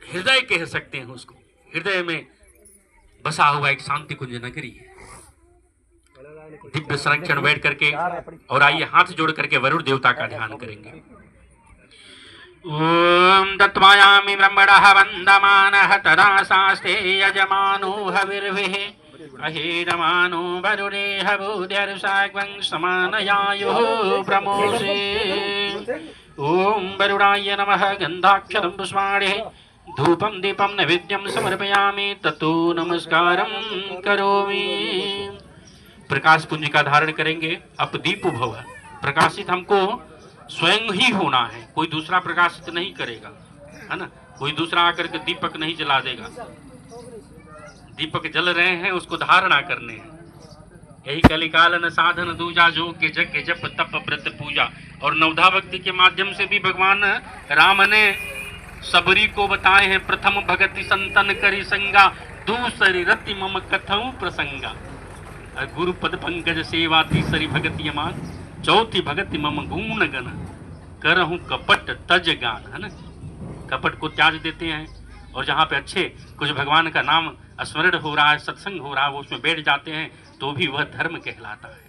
हृदय कह सकते हैं उसको, हृदय में बसा हुआ एक शांति कुंज नगरी है। दिव्य संरक्षण बैठ करके, और आइए हाथ जोड़ करके वरुण देवता का ध्यान करेंगे। ओम दत्वायामि ब्रह्मणः वन्दमानः तदा शास्ते यजमानो हविर्भिः, अहीरमानो वरुणे हवोद्यर्षाग्वं समानयायुः प्रमोषे। ओम वरुणाय नमः, गन्धाक्षरं पुष्पाणि, धूपं दीपं नैवेद्यं समर्पयामि, ततो नमस्कारं करोमि। प्रकाश पुंज का धारण करेंगे। अपदीपो भव, प्रकाशित हमको स्वयं ही होना है, कोई दूसरा प्रकाशित नहीं करेगा, है ना। कोई दूसरा आकर के दीपक नहीं जला देगा। दीपक जल रहे हैं, उसको धारणा करने हैं। यही कलिकालन साधन दूजा, जोग के जग जप तप व्रत पूजा। और नवधा भक्ति के माध्यम से भी भगवान राम ने सबरी को बताए हैं। प्रथम भगति संतन करी संगा, दूसरी रति मम कथऊ प्रसंगा। गुरु पद पंकज सेवा, तीसरी भगति अमान, चौथी भगति मम गुण गण, करहूं कपट तज गान, है ना। कपट को त्याज देते हैं, और जहाँ पे अच्छे कुछ भगवान का नाम स्मरण हो रहा है, सत्संग हो रहा है, वो उसमें बैठ जाते हैं, तो भी वह धर्म कहलाता है।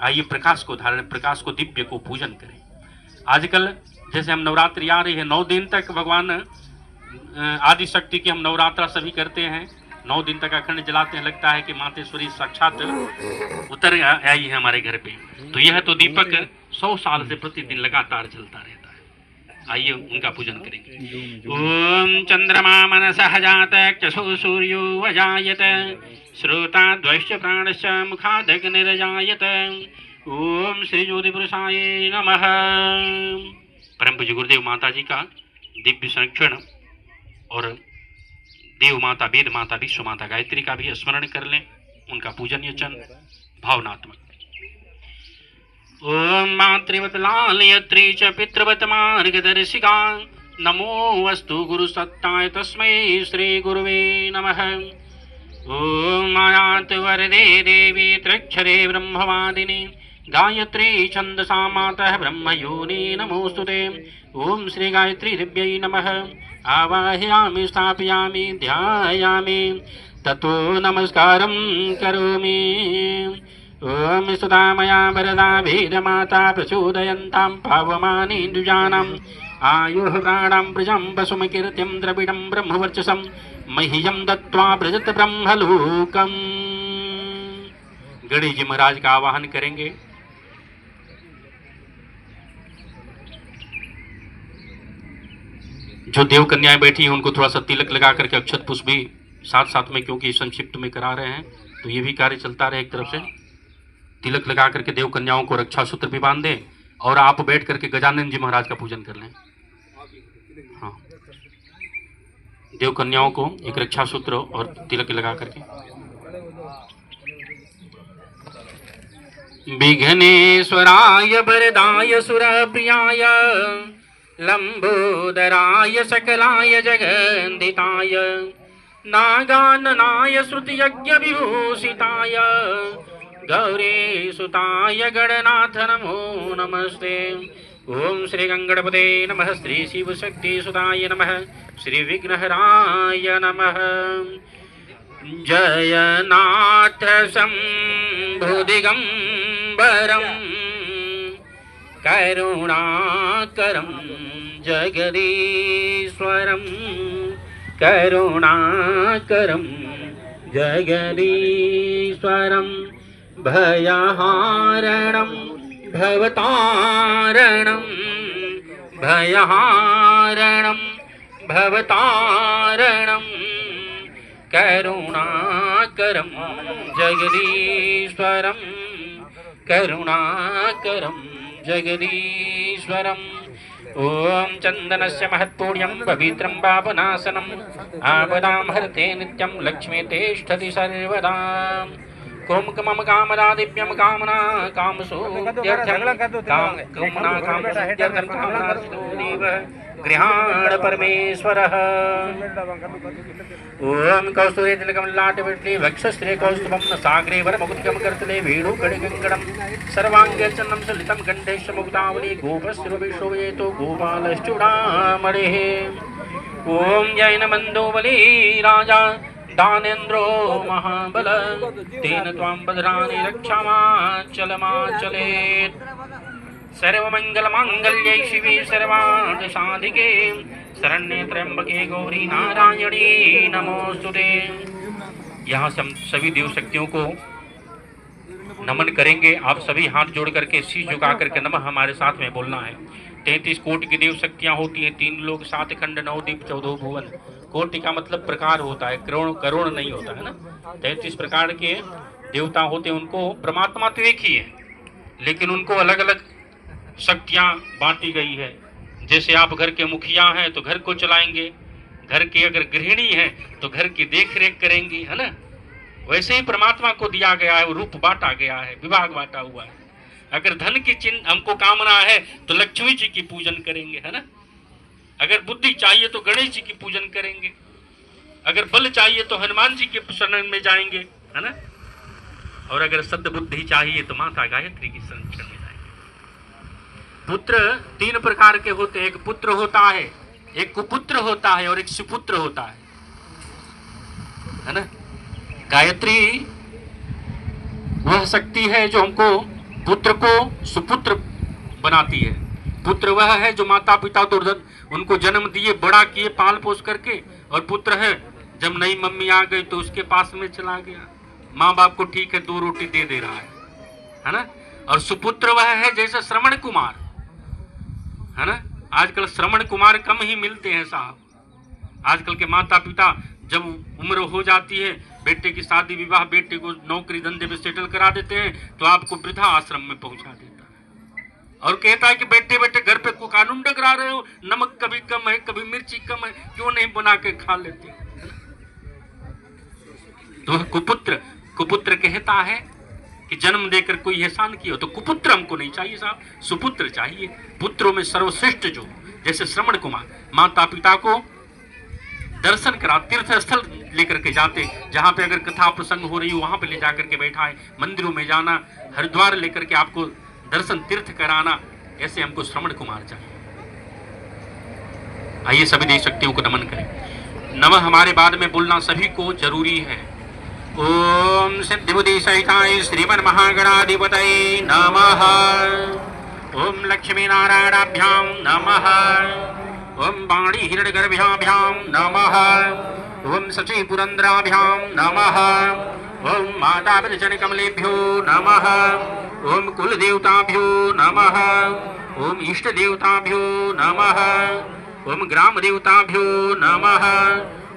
आइए प्रकाश को धारण, प्रकाश को, दिव्य को पूजन करें। आजकल जैसे हम नवरात्रि आ रही है, 9 दिन तक भगवान आदि शक्ति की हम नवरात्रा सभी करते हैं। 9 दिन तक अखंड जलाते हैं। लगता है कि मातेश्वरी साक्षात उतर आई है हमारे घर पे। तो यह तो दीपक 100 साल से प्रतिदिन लगातार जलता रहता है। आइए उनका पूजन करेंगे। ओम चंद्रमा मनसः जातः, चक्षु सूर्यो वजायत, श्रोता द्वैश्च प्राणश्च, मुखादग्निर्जायत। ओम श्री ज्योति पुरुषाय नमः। परम पूज्य गुरुदेव माता जी का दिव्य संरक्षण और देव माता, वेद माता, विश्व माता गायत्री का भी स्मरण कर लें, उनका पूजन यचन भावनात्मक। ओम मातृवत लालयत्री च पितृवत मार्गदर्शिका, नमो वस्तु गुरु सत्ताय तस्मै श्री गुरुवे नमः। ओम आयात वरदे देवी त्र्यक्षरे ब्रह्मवादिनी, गायत्री छंदसा मातः ब्रह्मयोनि नमोस्तुते। ओम श्री गायत्री दिव्यै नमः। आवाहयामि स्थापयामि ध्यायामि ततो नमस्कारं करोमि। ओम सुधा मया वरदा वेदमाता प्रचोदयन्तां पावमानि द्विजानाम् आयुः प्राणां प्रजं वसुमकीर्तिं द्रविडं ब्रह्मवर्चसं मह्यं दत्त्वा व्रजत ब्रह्मलोकम्। गणेश जी महाराज का आवाहन करेंगे। जो देव कन्याएं बैठी हैं उनको थोड़ा सा तिलक लगा करके अक्षत पुष्प भी साथ साथ में, क्योंकि संक्षिप्त में करा रहे हैं तो ये भी कार्य चलता रहे। एक तरफ से तिलक लगा करके देव कन्याओं को रक्षा सूत्र भी बांध दें और आप बैठ करके गजानन जी महाराज का पूजन कर लें। हाँ, देव कन्याओं को एक रक्षा सूत्र और तिलक लगा करके। विघ्नेश्वराय वरदाय सुरप्रियाय, लंबोदराय सकलाय जगन्दिताय, नागाननाय श्रुतियज्ञ विभूषिताय, गौरीसुताय गणनाथ नमो नमस्ते। ओम श्री गंगणपते नमः, श्री शिव शक्ति सुताय नमः, श्री विघ्नहराय नमः। जयनाथ शंभु दिगंबरं, करुणाकरं जगदीश्वरं, करुणाकरं जगदीश्वरं, भयहारणं भवतारणं, भयहारणं भवतारणं, करुणाकरं जगदीश्वरं, करुणाकरं जगदीश्वरम्। ओम चंदनस्य महत्पुण्यं पवित्रं पापनाशनम्, आपदां हरते नित्यं, लक्ष्मी तिष्ठति सर्वदा। कुमकुमं कामदा दिव्यं कामना कामसूत्यर्थं, कामना कामसूत्यर्थं कामनासितो देवः गृहाण परमेश्वरः। ओम कौस्तुभे तिलकं लाटविट्ले वक्षस्त्रे कौस्तुभं सागरे वरमुकुटं करतले वेणुकणिकङ्कणं, सर्वाङ्गे चन्दनं सलितं कण्ठेश मुक्तावली, गोपस्थिरविशोभयेतो गोपालश्चूडामणिः। ओम जैन मन्दोबली राजा दानेन्द्रो महाबल, तेन त्वां भद्राणि रक्षामाचलमाचलेत्। सर्वमंगलमांगल्ये शिवे सर्वार्थसाधिके, शरण्ये त्र्यंबके गौरी नारायणी नमोस्तुते। यहाँ से हम सभी देव शक्तियों को नमन करेंगे। आप सभी हाथ जोड़ करके शीश झुका करके नमः हमारे साथ में बोलना है। 33 कोटि की देव शक्तियाँ होती हैं, 3 लोक 7 खंड 9 दीप 14 भुवन। कोटि का मतलब प्रकार होता है, करोड़ करोड़ नहीं होता है ना। 33 प्रकार के देवता होते हैं। उनको परमात्मा तो एक ही है, लेकिन उनको अलग अलग शक्तियाँ बांटी गई है। जैसे आप घर के मुखिया हैं तो घर को चलाएंगे, घर की अगर गृहिणी है तो घर की देख रेख करेंगी, है ना। वैसे ही परमात्मा को दिया गया है, रूप बांटा गया है, विभाग बांटा हुआ है। अगर धन की चिन्ह हमको कामना है तो लक्ष्मी जी की पूजन करेंगे, है ना। अगर बुद्धि चाहिए तो गणेश जी की पूजन करेंगे, अगर बल चाहिए तो हनुमान जी के शरण में जाएंगे, है ना। और अगर सद्बुद्धि चाहिए तो माता गायत्री की शरण में जाएंगे। पुत्र 3 प्रकार के होते हैं। एक पुत्र होता है, एक कुपुत्र होता है और एक सुपुत्र होता है ना। गायत्री वह शक्ति है जो हमको पुत्र को सुपुत्र बनाती है। पुत्र वह है जो माता पिता दुर्धन उनको जन्म दिए, बड़ा किए, पाल पोस करके। और पुत्र है जब नई मम्मी आ गई तो उसके पास में चला गया, माँ बाप को ठीक है 2 रोटी दे दे रहा है ना। और सुपुत्र वह है जैसे श्रवण कुमार, है ना। आजकल श्रवण कुमार कम ही मिलते हैं साहब। आजकल के माता पिता जब उम्र हो जाती है, बेटे की शादी विवाह, बेटे को नौकरी धंधे में सेटल करा देते हैं तो आपको वृद्धा आश्रम में पहुंचा देता है और कहता है कि बैठे बैठे घर पे कानून डगरा रहे हो, नमक कभी कम है, कभी मिर्ची कम है, क्यों नहीं बना के खा लेते। तो कुपुत्र, कुपुत्र कहता है कि जन्म देकर कोई एहसान किया, तो कुपुत्र हमको नहीं चाहिए साहब, सुपुत्र चाहिए। पुत्रों में सर्वश्रेष्ठ जो, जैसे श्रवण कुमार माता पिता को दर्शन करा, तीर्थ स्थल लेकर के जाते, जहाँ पे अगर कथा प्रसंग हो रही हो वहां पे ले जाकर के बैठाए, मंदिरों में जाना, हरिद्वार लेकर के आपको दर्शन तीर्थ कराना, ऐसे हमको श्रवण कुमार चाहिए। आइए सभी देश शक्तियों को नमन करें। नमः हमारे बाद में बोलना सभी को जरूरी है। ओम सिद्धिबुद्धि सहिताय श्रीमन महागणाधिपतये नमः। ओम लक्ष्मी नारायणाभ्याम नमः। ओम वाणी हिरण्यगर्भाभ्याम नमः। ओम सची पुरंदराभ्याम नमः। ओम माता विरजन कमलेभ्यो नमः। ओम कुल देवताभ्यो नमः। ओम इष्ट देवताभ्यो नमः। ओम ग्राम देवताभ्यो नमः।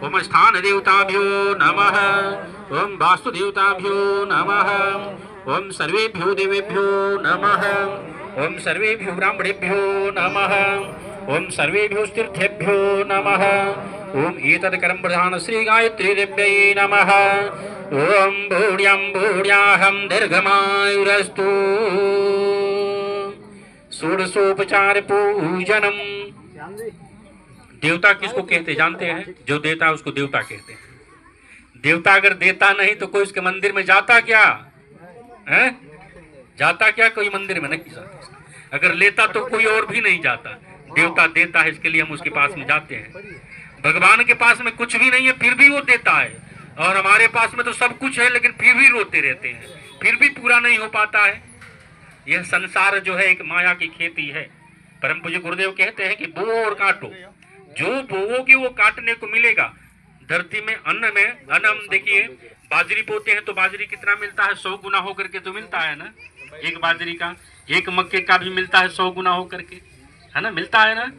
ओम स्थान देवताभ्यो नमः। ओम वास्तु देवताभ्यो नमः। ओम सर्वेभ्यो देवेभ्यो नमः। ओम सर्वेभ्यो ब्राह्मणेभ्यो नमः। ओम सर्वेभ्यो तीर्थेभ्यो नमः। ओम एतत् कर्म प्रधान श्री गायत्री देव्यै नमः। ओम भूर्यं भूर्याहं दीर्घमायुरस्तु। षोडशोपचार पूजनम। देवता किसको कहते जानते हैं? जो देता है उसको देवता कहते हैं। देवता अगर देता नहीं तो कोई उसके मंदिर में जाता क्या है? जाता क्या? कोई मंदिर में नहीं जाता। अगर लेता तो कोई और भी नहीं जाता। देवता देता है, इसके लिए हम उसके पास में जाते हैं। भगवान के पास में कुछ भी नहीं है फिर भी वो देता है, और हमारे पास में तो सब कुछ है लेकिन फिर भी रोते रहते हैं, फिर भी पूरा नहीं हो पाता है। यह संसार जो है एक माया की खेती है। परम पूज्य गुरुदेव कहते हैं कि बो और काटो, जो बोओगे वो काटने को मिलेगा। धरती में अन्न में अन्न हम देखिए, बाजरी बोते हैं तो बाजरी कितना मिलता है? 100 गुना होकर के तो मिलता है ना। एक बाजरी का, एक मक्के का भी मिलता है 100 गुना होकर के, है ना, मिलता है ना।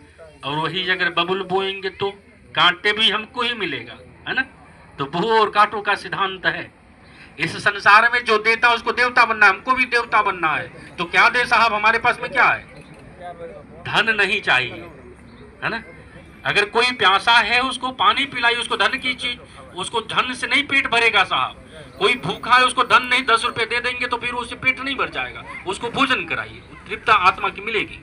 और वही अगर बबुल बोएंगे तो कांटे भी हमको ही मिलेगा, है ना। तो बो और काटो का सिद्धांत है। इस संसार में जो देता है उसको देवता बनना है, हमको भी देवता बनना है। तो क्या दे साहब? हमारे पास में क्या है? धन नहीं चाहिए, है ना। अगर कोई प्यासा है उसको पानी पिलाइए, उसको धन की चीज, उसको धन से नहीं पेट भरेगा साहब। कोई भूखा है उसको धन नहीं 10 रुपए दे देंगे तो फिर उससे पेट नहीं भर जाएगा। उसको भोजन कराइए, तृप्ता आत्मा की मिलेगी।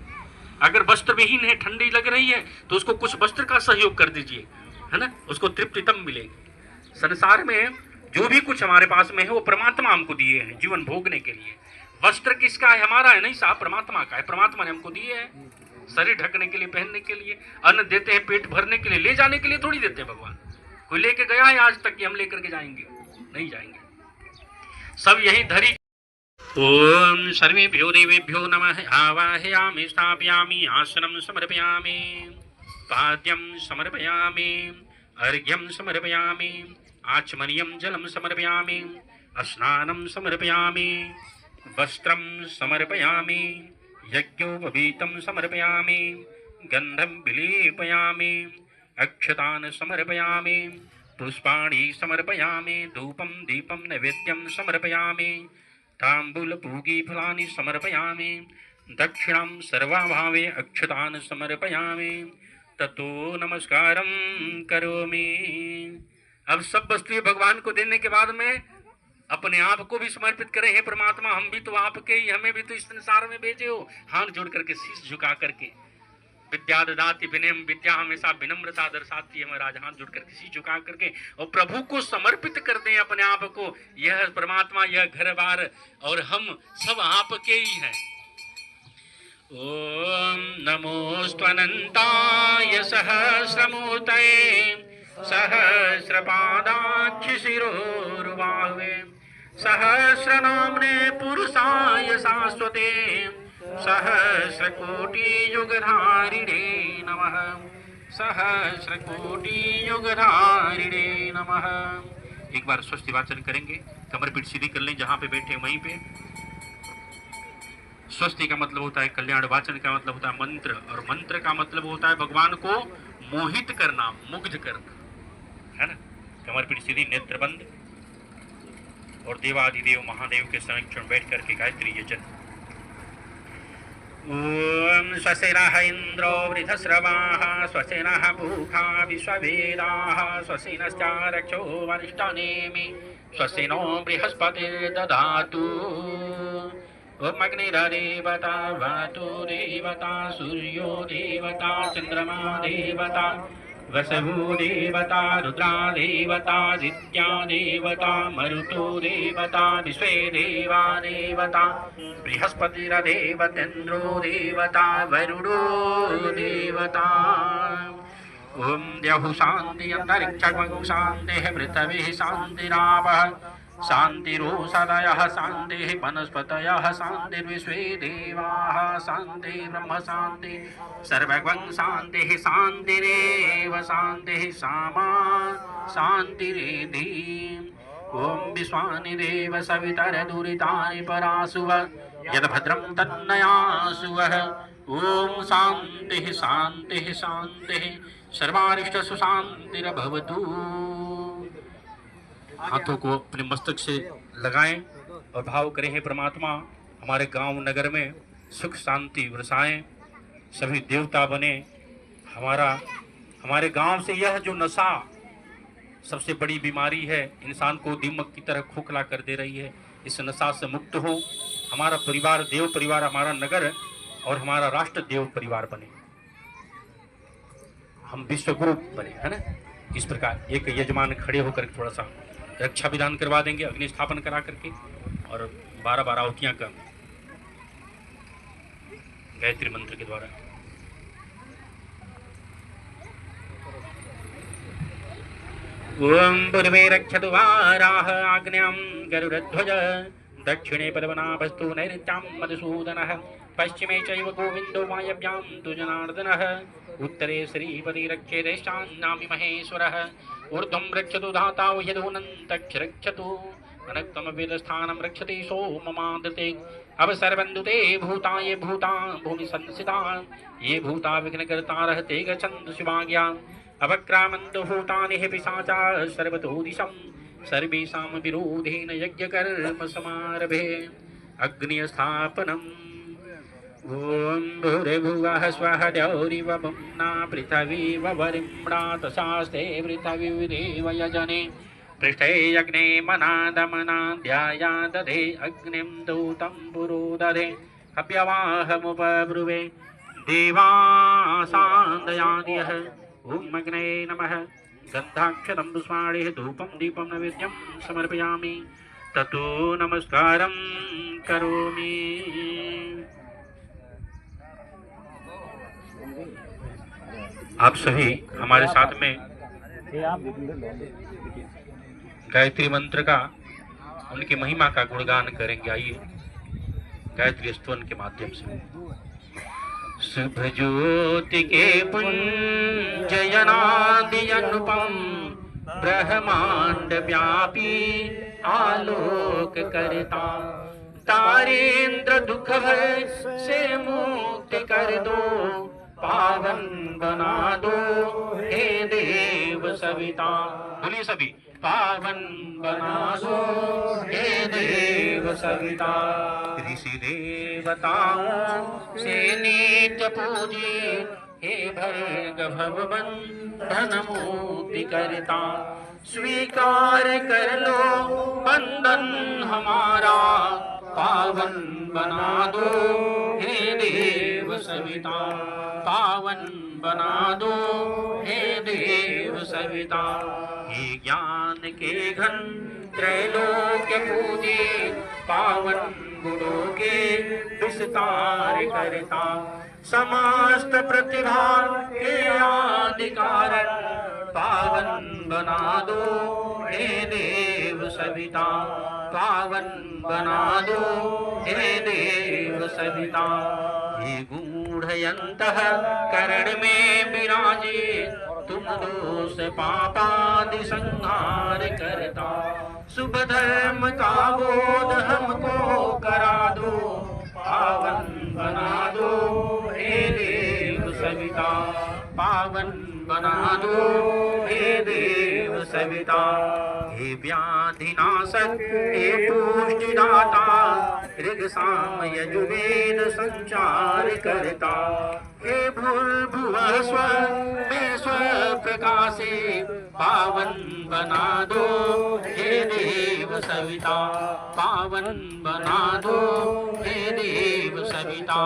अगर वस्त्र विहीन है, ठंडी लग रही है तो उसको कुछ वस्त्र का सहयोग कर दीजिए, है ना, उसको तृप्ति तब मिलेगी। संसार में जो भी कुछ हमारे पास में है वो परमात्मा हमको दिए हैं जीवन भोगने के लिए। वस्त्र किसका है? हमारा है नहीं साहब, परमात्मा का है। परमात्मा ने हमको दिए हैं शरीर ढकने के लिए, पहनने के लिए। अन्न देते हैं पेट भरने के लिए, ले जाने के लिए थोड़ी देते हैं भगवान। कोई लेके गया है आज तक कि हम लेकर के जाएंगे? नहीं जाएंगे, सब यही धरी। ओम सर्वेभ्यो देवेभ्यो नमः। आवाहयामि स्थापयामि आसनं समर्पयामि पाद्यं समर्पयामि अर्घ्यं समर्पयामि आचमनीयं जलं समर्पयामि स्नानं समर्पयामि वस्त्रं समर्पयामि यज्ञोपवीतं समर्पयामि गन्धं विलेपयामि अक्षतान् समर्पयामि पुष्पाणि समर्पयामि धूपं दीपं नैवेद्यं समर्पयामि ताम्बूलपूगीफलानि समर्पयामि दक्षिणां सर्वाभावे अक्षतान् समर्पयामि ततो नमस्कारं करोमि। अब सब वस्तुएं भगवान को देने के बाद में अपने आप को भी समर्पित करें। हे परमात्मा, हम भी तो आपके ही, हमें भी तो इस संसार में भेजे हो। हाथ जोड़ करके, शीश झुका करके, विद्या ददाति विनयम, विद्या हमेशा विनम्रता दर्शाती है। महाराज हाथ जोड़ करके, शीश झुका करके और प्रभु को समर्पित कर दें अपने आप को। यह परमात्मा, यह घर बार और हम सब आपके ही हैं। ओम नमोस्त्वनंताय सहस्रमूर्तये सहस्रपादाक्षिशिरोर्बाह्वे सहस्रनाम्ने पुरुषाय शाश्वते सहस्रकोटियुगधारिणे नमः। सहस्रकोटियुगधारिणे नमः। एक बार स्वस्ति वाचन करेंगे, कमर पीठ सीधी कर लें, जहां पे बैठे वहीं पे। स्वस्ति का मतलब होता है कल्याण, वाचन का मतलब होता है मंत्र, और मंत्र का मतलब होता है भगवान को मोहित करना, मुग्ध करना, है ना। कमर पीठ सीधी, नेत्र बंद, और देवादिदेव महादेव के संरक्षण बैठ करके गायत्री यजन। ओम स्वस्ति नः इंद्रो वृद्धश्रवाः स्वस्ति नः पूषा विश्ववेदाः स्वस्ति नश्चारक्षो वरिष्ठनेमि स्वस्ति नो बृहस्पतिर्दधातु ओम अग्निर्देवता वातु देवता सूर्यो देवता चंद्रमा देवता वसवो देवता रुद्रा देवता आदित्या देवता मरुतो देवता विश्वे देवा देवता बृहस्पतिर्देवतेन्द्रो देवता वरुणो देवता ओम द्यौः शान्ति अन्तरिक्षं शान्तिः पृथिवी शान्तिरापः शान्तिरोषधयः शान्तिः वनस्पतयः शान्तिर्विश्वे देवाः शान्ति ब्रह्म शान्ति सर्वगं शान्तिः शान्तिरेव शान्तिः सामा शान्तिरेधि ॐ विश्वानि देव सवितरदुरितानि परासुव यद्भद्रं तन्नयासुवः ॐ शान्तिः शान्तिः शान्तिः सर्वारिष्टसु शान्तिर्भवतु। हाथों को अपने मस्तक से लगाएं और भाव करें हे परमात्मा हमारे गांव नगर में सुख शांति बरसाएं, सभी देवता बने। हमारे गांव से यह जो नशा सबसे बड़ी बीमारी है, इंसान को दीमक की तरह खोखला कर दे रही है, इस नशा से मुक्त हो। हमारा परिवार देव परिवार, हमारा नगर और हमारा राष्ट्र देव परिवार बने, हम विश्वगुरु बने, है ना। इस प्रकार एक यजमान खड़े होकर थोड़ा सा रक्षा विधान करवा देंगे अग्नि स्थापन करा करके, और 12 आहुतियां का गायत्री मंत्र के द्वारा। ओम पूर्वे रक्षतु वाराह आग्नेयं गरुडध्वज दक्षिणे पद्मनाभस्तु नैऋत्यां मधुसूदनः पश्चिमे चैव गोविन्दो वायव्यां तु जनार्दनः उत्तरे श्रीपति रक्षेदेशान्नामि महेश्वरः ऊर्ध्वं रक्षतु धाताौ यदोऽनन्तक्ष रक्षतु अनक्तमवेदस्थानं रक्षति सोममादते अवसर्वन्तु ते भूता ये भूता भूमि संस्थिता ये भूता विघ्नकर्तारः ते गच्छन्तु शिवाज्ञा अवक्रामन्तु भूतानि हि पिशाचा सर्वतो दिशं सर्वेषां विरोधेन यज्ञकर्म समारभे अग्निस्थापनम् ओम भूर्भुवः स्वः द्यौरिव पुम्ना पृथिवी वरिम्णा तशास्ते पृथिवी देव यजने पृष्ठे अग्ने मनादमनाद्याया दधे अग्निं दूतं पुरोदधे हव्यवाहमुपब्रुवे देवासान्दयादियः ओम अग्ने नमः गन्धाक्षतं पुष्पाणि धूपं दीपं नैवेद्यं समर्पयामि ततो नमस्कारं करोमि। आप सभी हमारे साथ में गायत्री मंत्र का, उनकी महिमा का गुणगान करेंगे। आइए गायत्री स्तवन के माध्यम से। शुभ ज्योति के पुंजयनादि अनुपम ब्रह्मांड व्यापी आलोक करता तारेंद्र दुख भय से मुक्त कर दो पावन बना दो हे देव सविता। बोलिए सभी, पावन बना दो हे देव सविता। ऋषि देवताओं से नित्य पूजी हे भर्ग भवन धनमूर्ति करता स्वीकार कर लो बंधन हमारा पावन बना दो हे देव सविता। पावन बना दो हे देव सविता। हे ज्ञान के घन त्रैलोक्य पूजे पावन गुणों के विस्तार करता समस्त प्रतिभा के आदि कारण पावन बना दो हे देव सविता। पावन बना दो हे देव सविता। हे गूढ़ अंतः करण में विराजे तुम दोष पापादि संहार करता शुभ धर्म का बोध हमको करा दो पावन बना दो हे देव सविता। पावन बना दो हे देव सविता। सविता, हे व्याधिनाशक हे पुष्टिदाता, ऋग साम यजुर्वेद संचार करता, हे भूर्भुवः स्वः में स्व प्रकाशे पावन बना दो, हे देव सविता पावन बना दो, हे देव सविता।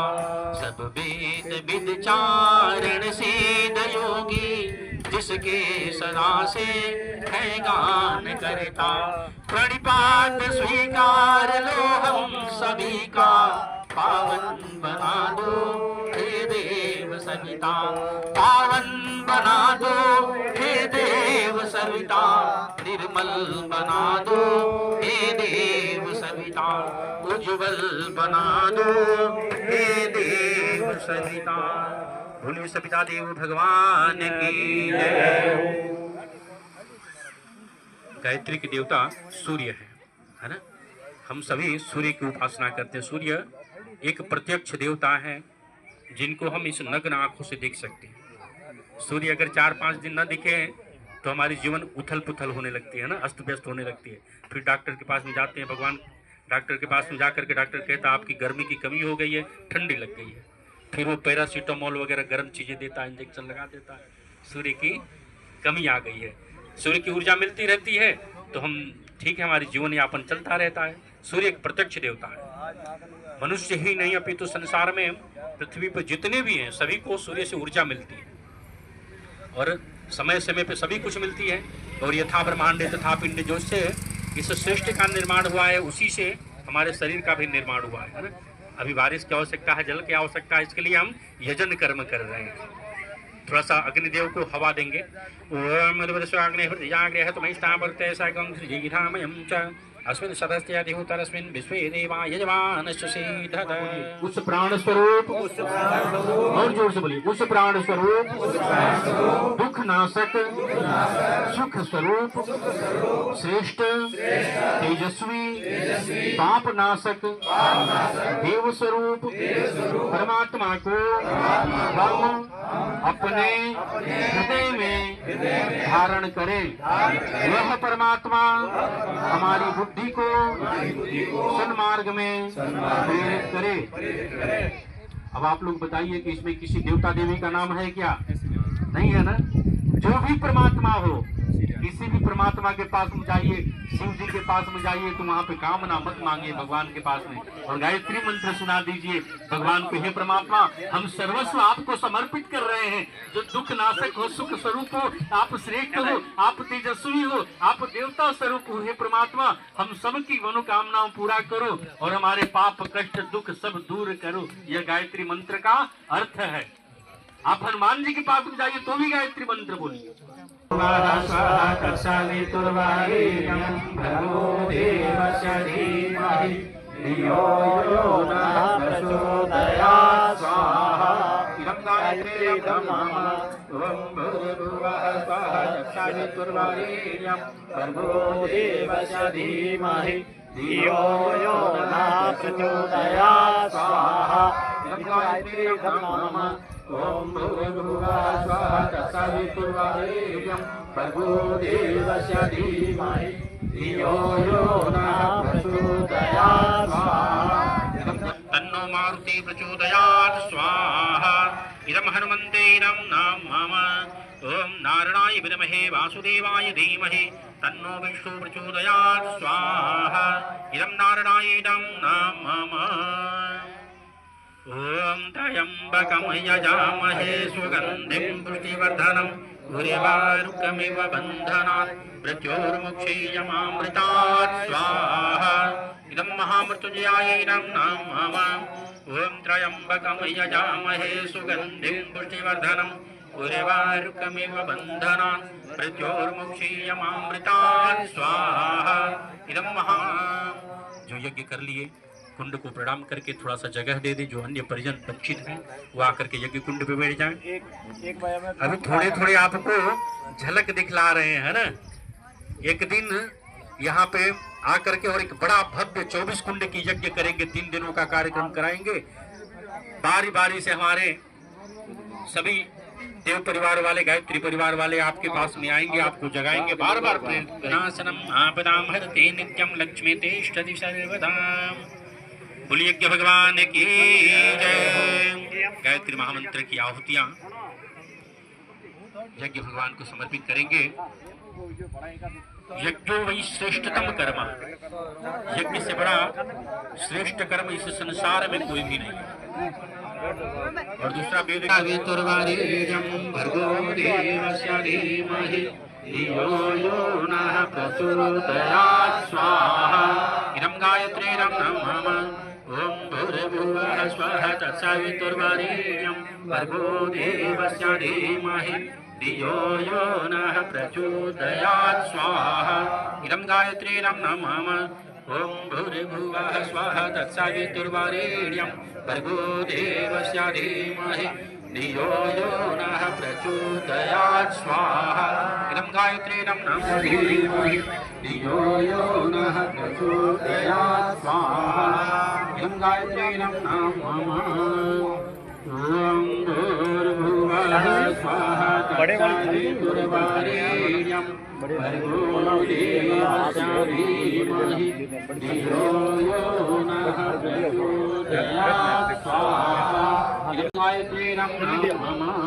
सब वेद विचारण सिद्ध योगी, जिसके सदा से है गान करता, प्रणिपात स्वीकार लो हम सभी का, पावन बना दो हे देव सविता, पावन बना दो हे देव सविता, निर्मल बना दो हे देव सविता, उज्ज्वल बना दो हे देव सविता। बोलिए सविता देव भगवान की जय। गायत्री के देवता सूर्य है ना। हम सभी सूर्य की उपासना करते हैं। सूर्य एक प्रत्यक्ष देवता है जिनको हम इस नग्न आंखों से देख सकते हैं। सूर्य अगर 4-5 दिन न दिखे तो हमारी जीवन उथल पुथल होने लगती है ना, अस्त व्यस्त होने लगती है। फिर डॉक्टर के पास में जाते हैं, भगवान डॉक्टर के पास में जाकर के डॉक्टर कहता है आपकी गर्मी की कमी हो गई है, ठंडी लग गई है। फिर वो पैरासीटामोल वगैरह गर्म चीज़ें देता है, इंजेक्शन लगा देता है। सूर्य की कमी आ गई है। सूर्य की ऊर्जा मिलती रहती है तो हम ठीक है, हमारी जीवन यापन चलता रहता है। सूर्य एक प्रत्यक्ष देवता है। मनुष्य ही नहीं अपितु संसार में पृथ्वी पर जितने भी हैं सभी को सूर्य से ऊर्जा मिलती है और समय समय पे सभी कुछ मिलती है। और यथा ब्रह्मांडे तथा पिंड, जो से इस सृष्टि का निर्माण हुआ है उसी से हमारे शरीर का भी निर्माण हुआ है ना। अभी बारिश की आवश्यकता है, जल की आवश्यकता है, इसके लिए हम यजन कर्म कर रहे हैं। थोड़ा सा अग्निदेव को हवा देंगे। ओम है तो अस्मिन् सदस्य अधिहुतरस्मिन् विश्वे देवा यजमानस्य सीधत। उस प्राण स्वरूप, और जोर से बोलिए, उस प्राण स्वरूप, दुख नाशक, सुख स्वरूप, श्रेष्ठ, तेजस्वी, पाप नाशक, देव स्वरूप परमात्मा को हम अपने हृदय में धारण करें। वह परमात्मा हमारी बुद्धि को सन्मार्ग में प्रेरित करे। अब आप लोग बताइए कि इसमें किसी देवता देवी का नाम है क्या? नहीं है ना। जो भी परमात्मा हो, किसी भी परमात्मा के पास में जाइए, शिव जी के पास में जाइए तो वहाँ पे कामना मत मांगिए भगवान के पास में, और गायत्री मंत्र सुना दीजिए भगवान को। हे परमात्मा, हम सर्वस्व आपको समर्पित कर रहे हैं। जो दुख नाशक हो, सुख स्वरूप हो, आप श्रेष्ठ हो, आप तेजस्वी हो, आप देवता स्वरूप हो। हे परमात्मा, हम सबकी मनोकामनाओं पूरा करो और हमारे पाप कष्ट दुख सब दूर करो। यह गायत्री मंत्र का अर्थ है। आप हनुमान जी के पास में जाइए तो भी गायत्री मंत्र बोलिए। ओम भूर्भुवः स्वः तत्सवितुर्वरेण्यं भर्गो देवस्य धीमहि धियो यो नः प्रचोदयात् स्वाहा। तन्नो मारुति प्रचोदयात् स्वाहा। इदं हनुमन्ते नमः मम। ओम नारायणाय विद्महे वासुदेवाय धीमहि तन्नो विष्णु प्रचोदयात् स्वाहा। इदं नारायणाय नमः मम। ओम त्र्यंबकं यजामहे सुगंधिं पुष्टिवर्धनम् उर्वारुकमिव बन्धनात् मृत्योर्मुक्षीयमामृतात् स्वाहा। इदं महामृत्युंजयाय नमः। ओम त्र्यंबकं यजामहे सुगंधिं पुष्टिवर्धनम् उर्वारुकमिव बन्धनात् मृत्योर्मुक्षीयमामृतात् स्वाहा। इदं महा। जो यज्ञ कर लिए कुंड को प्रणाम करके थोड़ा सा जगह दे दे। जो अन्य परिजन वंचित हैं वो आकर के यज्ञ कुंड पे बैठ जाएं। अभी थोड़े थोड़े आपको झलक दिखला रहे हैं ना। एक दिन यहाँ पे आकर के और एक बड़ा भव्य 24 कुंड की यज्ञ करेंगे। 3 दिनों का कार्यक्रम कराएंगे। बारी बारी से हमारे सभी देव परिवार वाले, गायत्री परिवार वाले आपके पास में आएंगे, आपको जगाएंगे, बार बार प्रेरित नासनम आपदाम हरते नित्यम लक्ष्मी तिष्ठति सर्वदा। बोलिए यज्ञ भगवान की जय। गायत्री महामंत्र की आहुतियां यज्ञ भगवान को समर्पित करेंगे। यज्ञो वही श्रेष्ठतम कर्म, यज्ञ से बड़ा श्रेष्ठ कर्म इस संसार में कोई भी नहीं है। और दूसरा वेद भर्गो देवस्य धीमहि धियो यो नः प्रचोदयात् स्वाहा। इदं गायत्रीरं नमः। ओम भूर्भुवः स्वः तत्सवितुर्वरेण्यं भर्गो देवस्य धीमहि धियो यो नः प्रचोदयात् स्वाहा। इदं गायत्रीरं नमः। ओम भूर्भुवः स्वः तत्सवितुर्वरेण्यं भर्गो देवस्य धीमहि धियो यो नः प्रचोदयात् स्वाहा। इदं गायत्रीरं नमः धियो यो नः प्रचोदयात् स्वाहा। इदं गायत्रीरं नमः। ओम भूर्भुवः स्वः तत्सवितुर्वरेण्यं भर्गो देवस्य धीमहि धियो यो नः प्रचोदयात् स्वाहा। इदं गायत्रीरं नमः।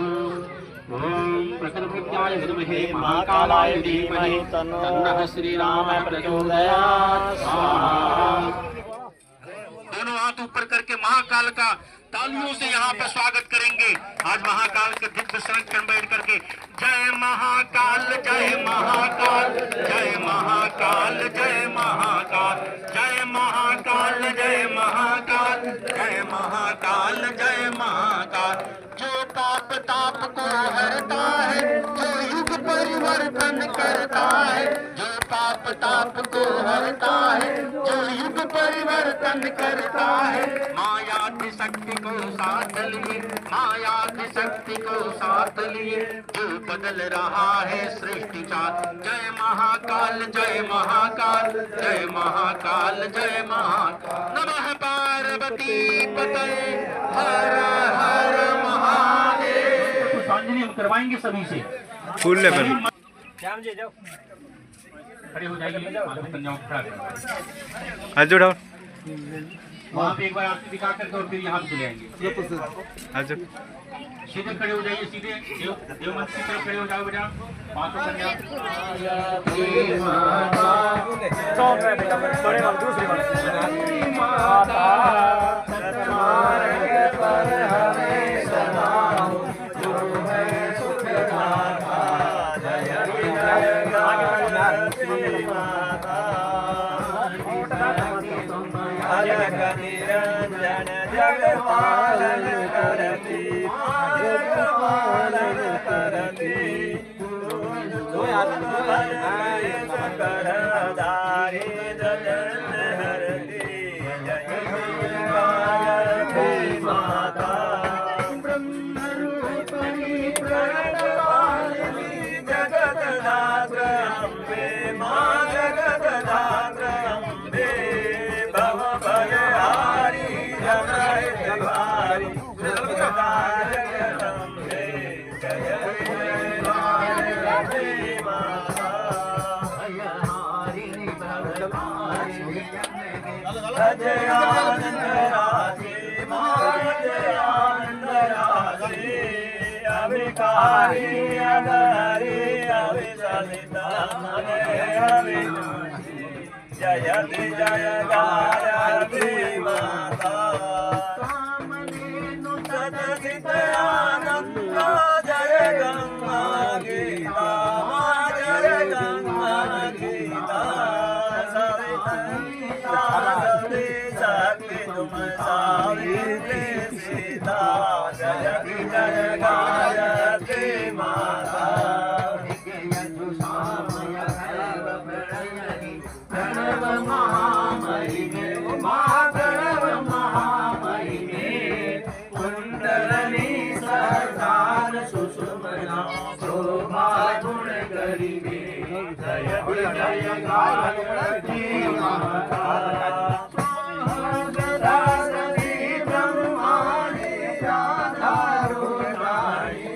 ओम प्रकटभृत्याय विद्महे महाकालाय धीमहि तन्नः श्रीरामः प्रचोदयात् स्वाहा। दोनों हाथ ऊपर करके महाकाल का तालियों से यहाँ पे स्वागत करेंगे। आज महाकाल के दिव्य संरक्षण बैठ करके जय महाकाल जय महाकाल जय महाकाल जय महाकाल जय महाकाल जय महाकाल जय महाकाल जय महाकाल। जो पाप ताप को हरता है, जो युग परिवर्तन करता है, जो पाप ताप को हरता है, जो युग परिवर्तन करता है। माया की शक्ति को साथ लिए, माया की शक्ति को साथ लिए जो बदल रहा है सृष्टि चाल। जय महाकाल जय महाकाल जय महाकाल जय महाकाल। नमः पार्वती पतये हर हर महादेव। पुष्पांजलि हम करवाएंगे सभी से। फूल लेवल खड़े हो जाइए, हाथ जोड़ाओ। वहाँ पे एक बार आपसे दिखा करके और फिर यहाँ पे चले आएंगे। हाथ जोड़। सीधे खड़े हो जाइए, सीधे देव मंच की तरफ खड़े हो जाओ बेटा। निरंजन जगपालन करती जगपालन करती सकलधारी जगन हरती जय गायत्री माता ब्रह्म रूपिणी प्रणवालिनी जगन्नाथ अम्बे मां जगन्नाथ अम्बे भव भयहारी जय तिवारी जगदम्बे जय गायत्री माता भयहारिणी भगवानी जय आनंद राशि मां जय आनंद राशि अभिकारी अनारी अभिसलिता अविनाशी जयति जय गायत्री माता कामधेनु सदसित आनंद जय गंगा गीता जय गंगा गीता सविता सती शक्ति तुम सावित्री सीता जयति जय गायत्री माता प्रणव महामहिमे महाप्रणव महामहिमे कुंडलनी सहस्रार सुषुम्ना शोभा गुण गरिमे जय जय गायत्री माता सरस्वती ब्रह्माणी राधा रुद्राणी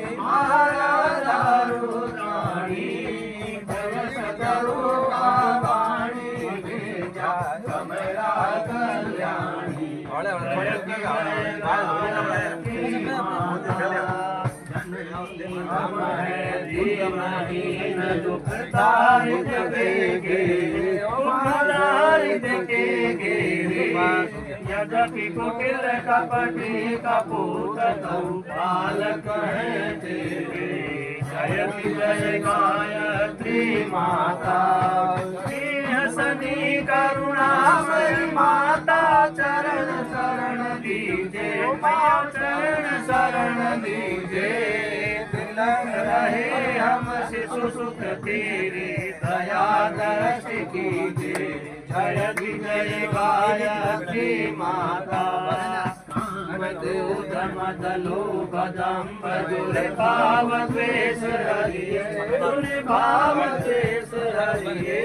नहीं न दुखदार जगेगे महाराज जगेगे यद्यपि कुटिल कपटी कपूत बालक है तेरे जयति जय गायत्री माता हसनी करुणामय माता चरण शरण दीजे चरण शरण दीजे तिलक रहे हम शिशु सुख तेरी दया दर्श कीजिए जय जय गायत्री माता मदलो कदम्ब दुर्भाव द्वेष हरिये दुर्भाव द्वेष हरिये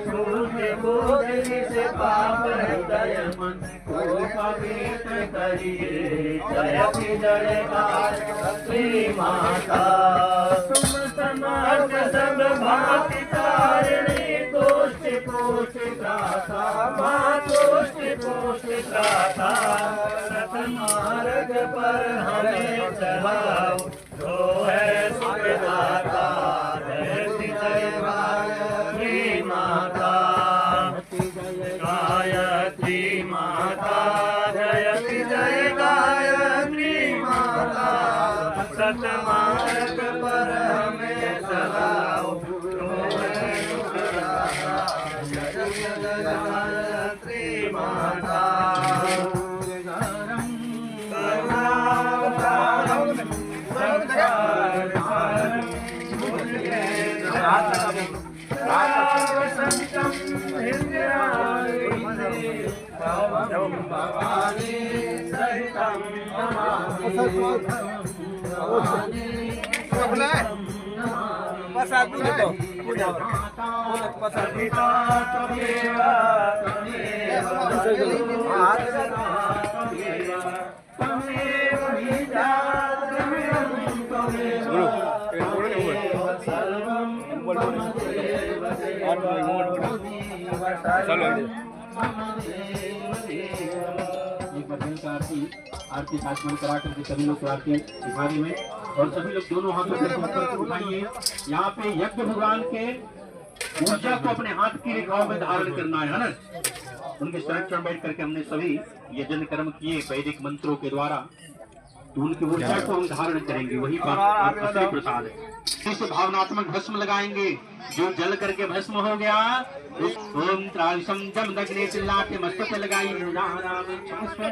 सूर्य बोधि से पाप हृदय मन को पवित्र करिए जय जय गायत्री माता तुम समर्थ सब भांति तारिणी दोष पोषिता माँ दोष पोषिता मार्ग पर हमें चलाओ जो है सुखदाता जय जय गायत्री माता गायत्री माता जय जय गायत्री माता सत मार्ग पर हमें चलाओ जो है सुखदाता जय जय गायत्री माता आरती आचमन करा करके सभी लोग आरती भिखारी में और सभी लोग दोनों हाथों से ऊपर उठाइए। यहाँ पे यज्ञ भगवान के ऊर्जा को अपने हाथ की रेखाओं में धारण करना है ना। उनके संरक्षण बैठ करके हमने सभी यजन कर्म किए वैदिक मंत्रों के द्वारा, तो उनकी ऊर्जा को हम धारण करेंगे, वही बात असली प्रसाद है। इस भावनात्मक भस्म लगाएंगे, जो जल करके भस्म हो गया उस ओम त्रासम जम दग्ने चिल्ला के मस्तक पे लगाइए।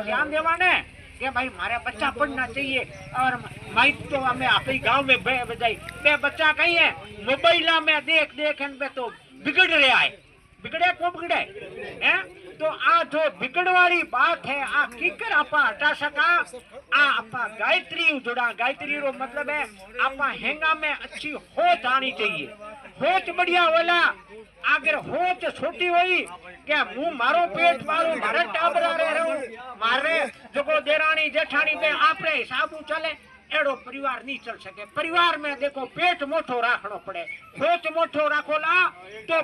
ध्यान देवाने कि भाई मारे बच्चा पढ़ना चाहिए और माइक तो हमें आप ही गाँव में बजाई बे बच्चा कहीं है मोबाइल में देख देख पे तो बिगड़ रहा है, बिगड़े को बिगड़े हैं तो आ जो बिगड़ वाली बात है आ किकर आपा हटा सका आ आपा गायत्री जुड़ा। गायत्री रो मतलब है आपा हेंगा में अच्छी होच आनी चाहिए, होच बढ़िया वाला। अगर होच छोटी हुई क्या मुंह मारो पेट मारो मारे टाबरा रहे मारे जो देरानी जेठानी में आपने हिसाब चले एड़ो परिवार नहीं चल सके। परिवार में देखो पेट मोटो राखनो पड़े, होच मोटो राखोला तो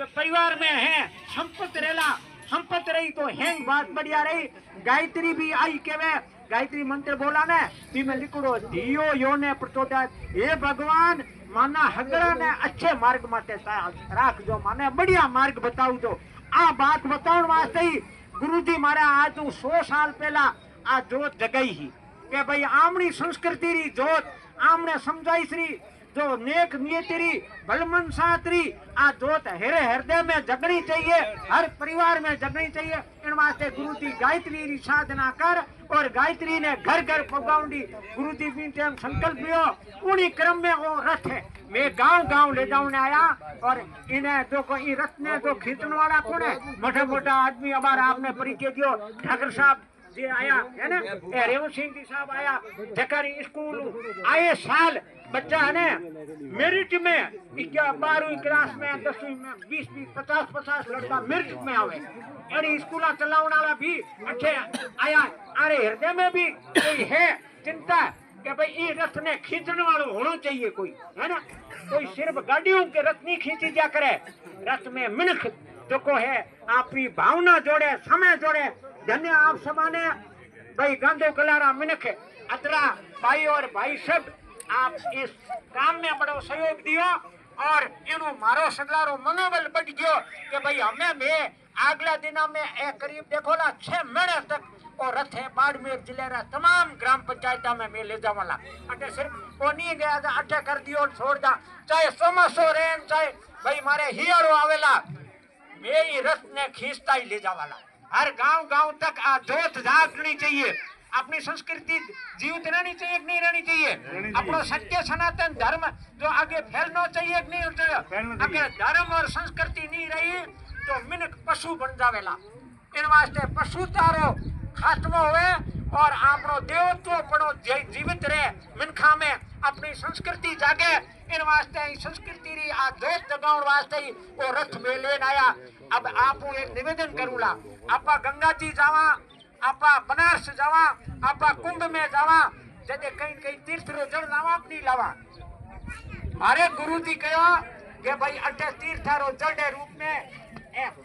परिवार में है संपत्ति रेला, संपत्ति रही तो हेंग बात बढ़िया रही। गायत्री भी आई केवे गायत्री मंत्र बोला ने ती में लिखड़ो दियो यो ने प्रचोदय हे भगवान माना हगड़ा ने अच्छे मार्ग माटे राख जो माने बढ़िया मार्ग बताऊ जो। आ बात बताउण वास्ते ही गुरुजी मारा आज 100 साल पहला आ जोत जगाई ही के भाई आमणी संस्कृति री जोत आमने समझाई श्री जो नेक नियति भलमन सातरी आ जोत हेरे हृदय में जगनी चाहिए, हर परिवार में जगनी चाहिए। इन वास्ते गुरु जी गायत्री री साधना कर और गायत्री ने घर घर पगाउंडी गुरु जी भी संकल्प लियो उन्हीं क्रम में वो रथ है मैं गांव गांव ले जाऊने आया और इन्हें जो को इ रथ ने जो खींचने वाला कौन है मोटा मोटा आदमी अबार आपने परिचय दियो ठाकर साहब जी आया है ना, रेवंत सिंह जी साहब आया जकारी स्कूल आए साल बच्चा है ना मेरिट में 12वीं क्लास में 10वीं में 20 50 लड़का मेरिट में आवे अरे स्कूल चलाने वाला भी अच्छे आया। अरे हृदय में भी कोई है चिंता कि भाई ये रथ ने खींचने वालों होना चाहिए कोई है ना, कोई सिर्फ गाड़ियों के रथ नहीं खींची जा करे, रथ में मिनख जो को है आपकी भावना जोड़े समय जोड़े। धन्य आप सबाने भाई गांधो कलारा मिनख अतरा भाई और भाई सब आप इस काम में बड़ो सहयोग दियो और इनु मारो सगलारो मनोबल बढ़ गयो कि भाई हमें में अगला दिना में एक करीब देखो ना 6 महीने तक और रथ है बाड़मेर जिले रा तमाम ग्राम पंचायत में ले जावाला अटे सिर्फ कोनी गया था अटे कर दियो छोड़ दा चाहे सोमसो रेन चाहे भाई मारे हियारो आवेला मैं ही रथ ने खींचता ही ले जावाला हर गांव तक आ जोत जागनी चाहिए अपनी संस्कृति जीवित रहनी चाहिए कि नहीं रहनी चाहिए अपना सत्य सनातन धर्म जो आगे फैलना चाहिए कि नहीं चाहिए अगर धर्म और संस्कृति नहीं रही तो मिनक पशु बन जावेला इन वास्ते पशु तारो खात्मो हुए और आपनो देवत्व पड़ो जीवित रहे मिनखा में अपनी संस्कृति जागे इन वास्ते संस्कृति री आ जोत जगाउण वास्ते वो रथ में लेन आया अब आप एक निवेदन करूला आपा गंगा जी जावा आपा बनारस जावा आपा कुंभ में जावा जदे कहीं तीर्थ रो जल लावा अपनी लावा मारे गुरु जी कहो कि भाई अटे तीर्थारो जल के रूप में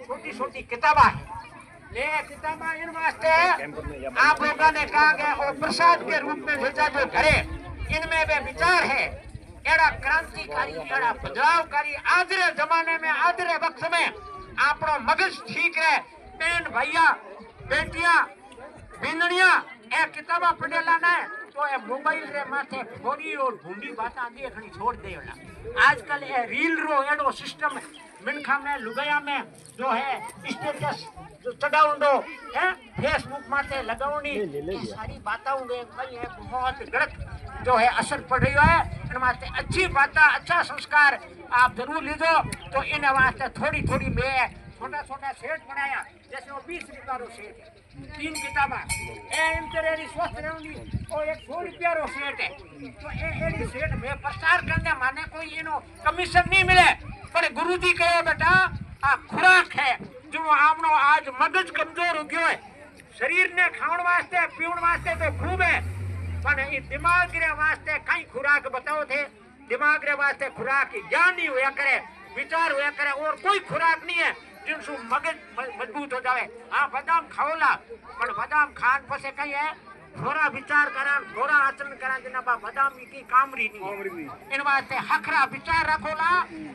छोटी छोटी किताबा है ले किताबा इन वास्ते आप लोगों ने कहा कि वो प्रसाद के रूप में भेजा जो घरे इनमें वे विचार है एड़ा क्रांतिकारी एड़ा बदलावकारी आदरे जमाने में आदरे वक्त में आपनो मगज ठीक रहे बहन भैया बेटियां बिंदनिया ए किताबा पढ़ेला ना तो ए मोबाइल रे माथे फोड़ी और भूंडी बाता देखनी छोड़ देला आजकल ए रील रो एडो सिस्टम मिनखा में लुगाया में जो है स्टेटस चढ़ाउंडो है फेसबुक माथे लगावनी ये सारी बातों में भाई है बहुत गलत जो है असर पड़ रही है इन वास्ते अच्छी बात अच्छा संस्कार आप जरूर लीजो तो इन वास्ते थोड़ी थोड़ी मैं छोटा छोटा सेट बनाया जैसे वो 20 रुपया रो सेट 3 किताबा ए इंटरेरी स्वस्थ रहूंगी और एक 100 रुपया रो सेट है तो ए सेट में प्रचार करने माने कोई इनो कमीशन नहीं मिले पर गुरुजी कहे बेटा आ खुराक है जो आपनो आज मगज कमजोर हो गयो है शरीर ने खाण वास्ते पीण वास्ते तो खूब है पर ई दिमाग रे वास्ते कई खुराक बताओ थे दिमाग रे वास्ते खुराक ज्ञान ही होया करे विचार होया करे और कोई खुराक नहीं है जिनसु मगज मजबूत हो जावे हाँ बादाम खाओला पर बादाम खान पसे कई है थोड़ा विचार करा थोड़ा आचरण करा जना बादाम की कामरी नहीं इन वास्ते हकरा विचार रखोला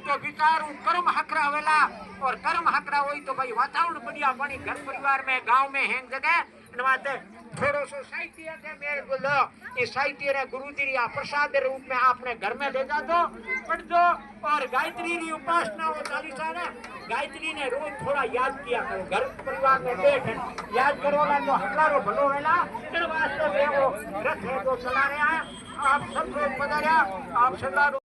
तो विचार कर्म हकरा वेला और कर्म हकरा हुई तो भाई वातावरण बढ़िया बनी घर परिवार में गांव में हैंग जगह इन वास्ते थोड़ो सो साहित्य है मेरे को लो ये साहित्य रे गुरुजी री प्रसाद रूप में आपने घर में ले जा दो पढ़ दो और गायत्री री उपासना हो चालीसा ने गायत्री ने रोज थोड़ा याद किया करो घर परिवार में बैठ याद करो ना तो हजारों भलो वेला फिर वास्ते वो रथ है जो चला रहा है आप सब लोग पधारिया आप सदा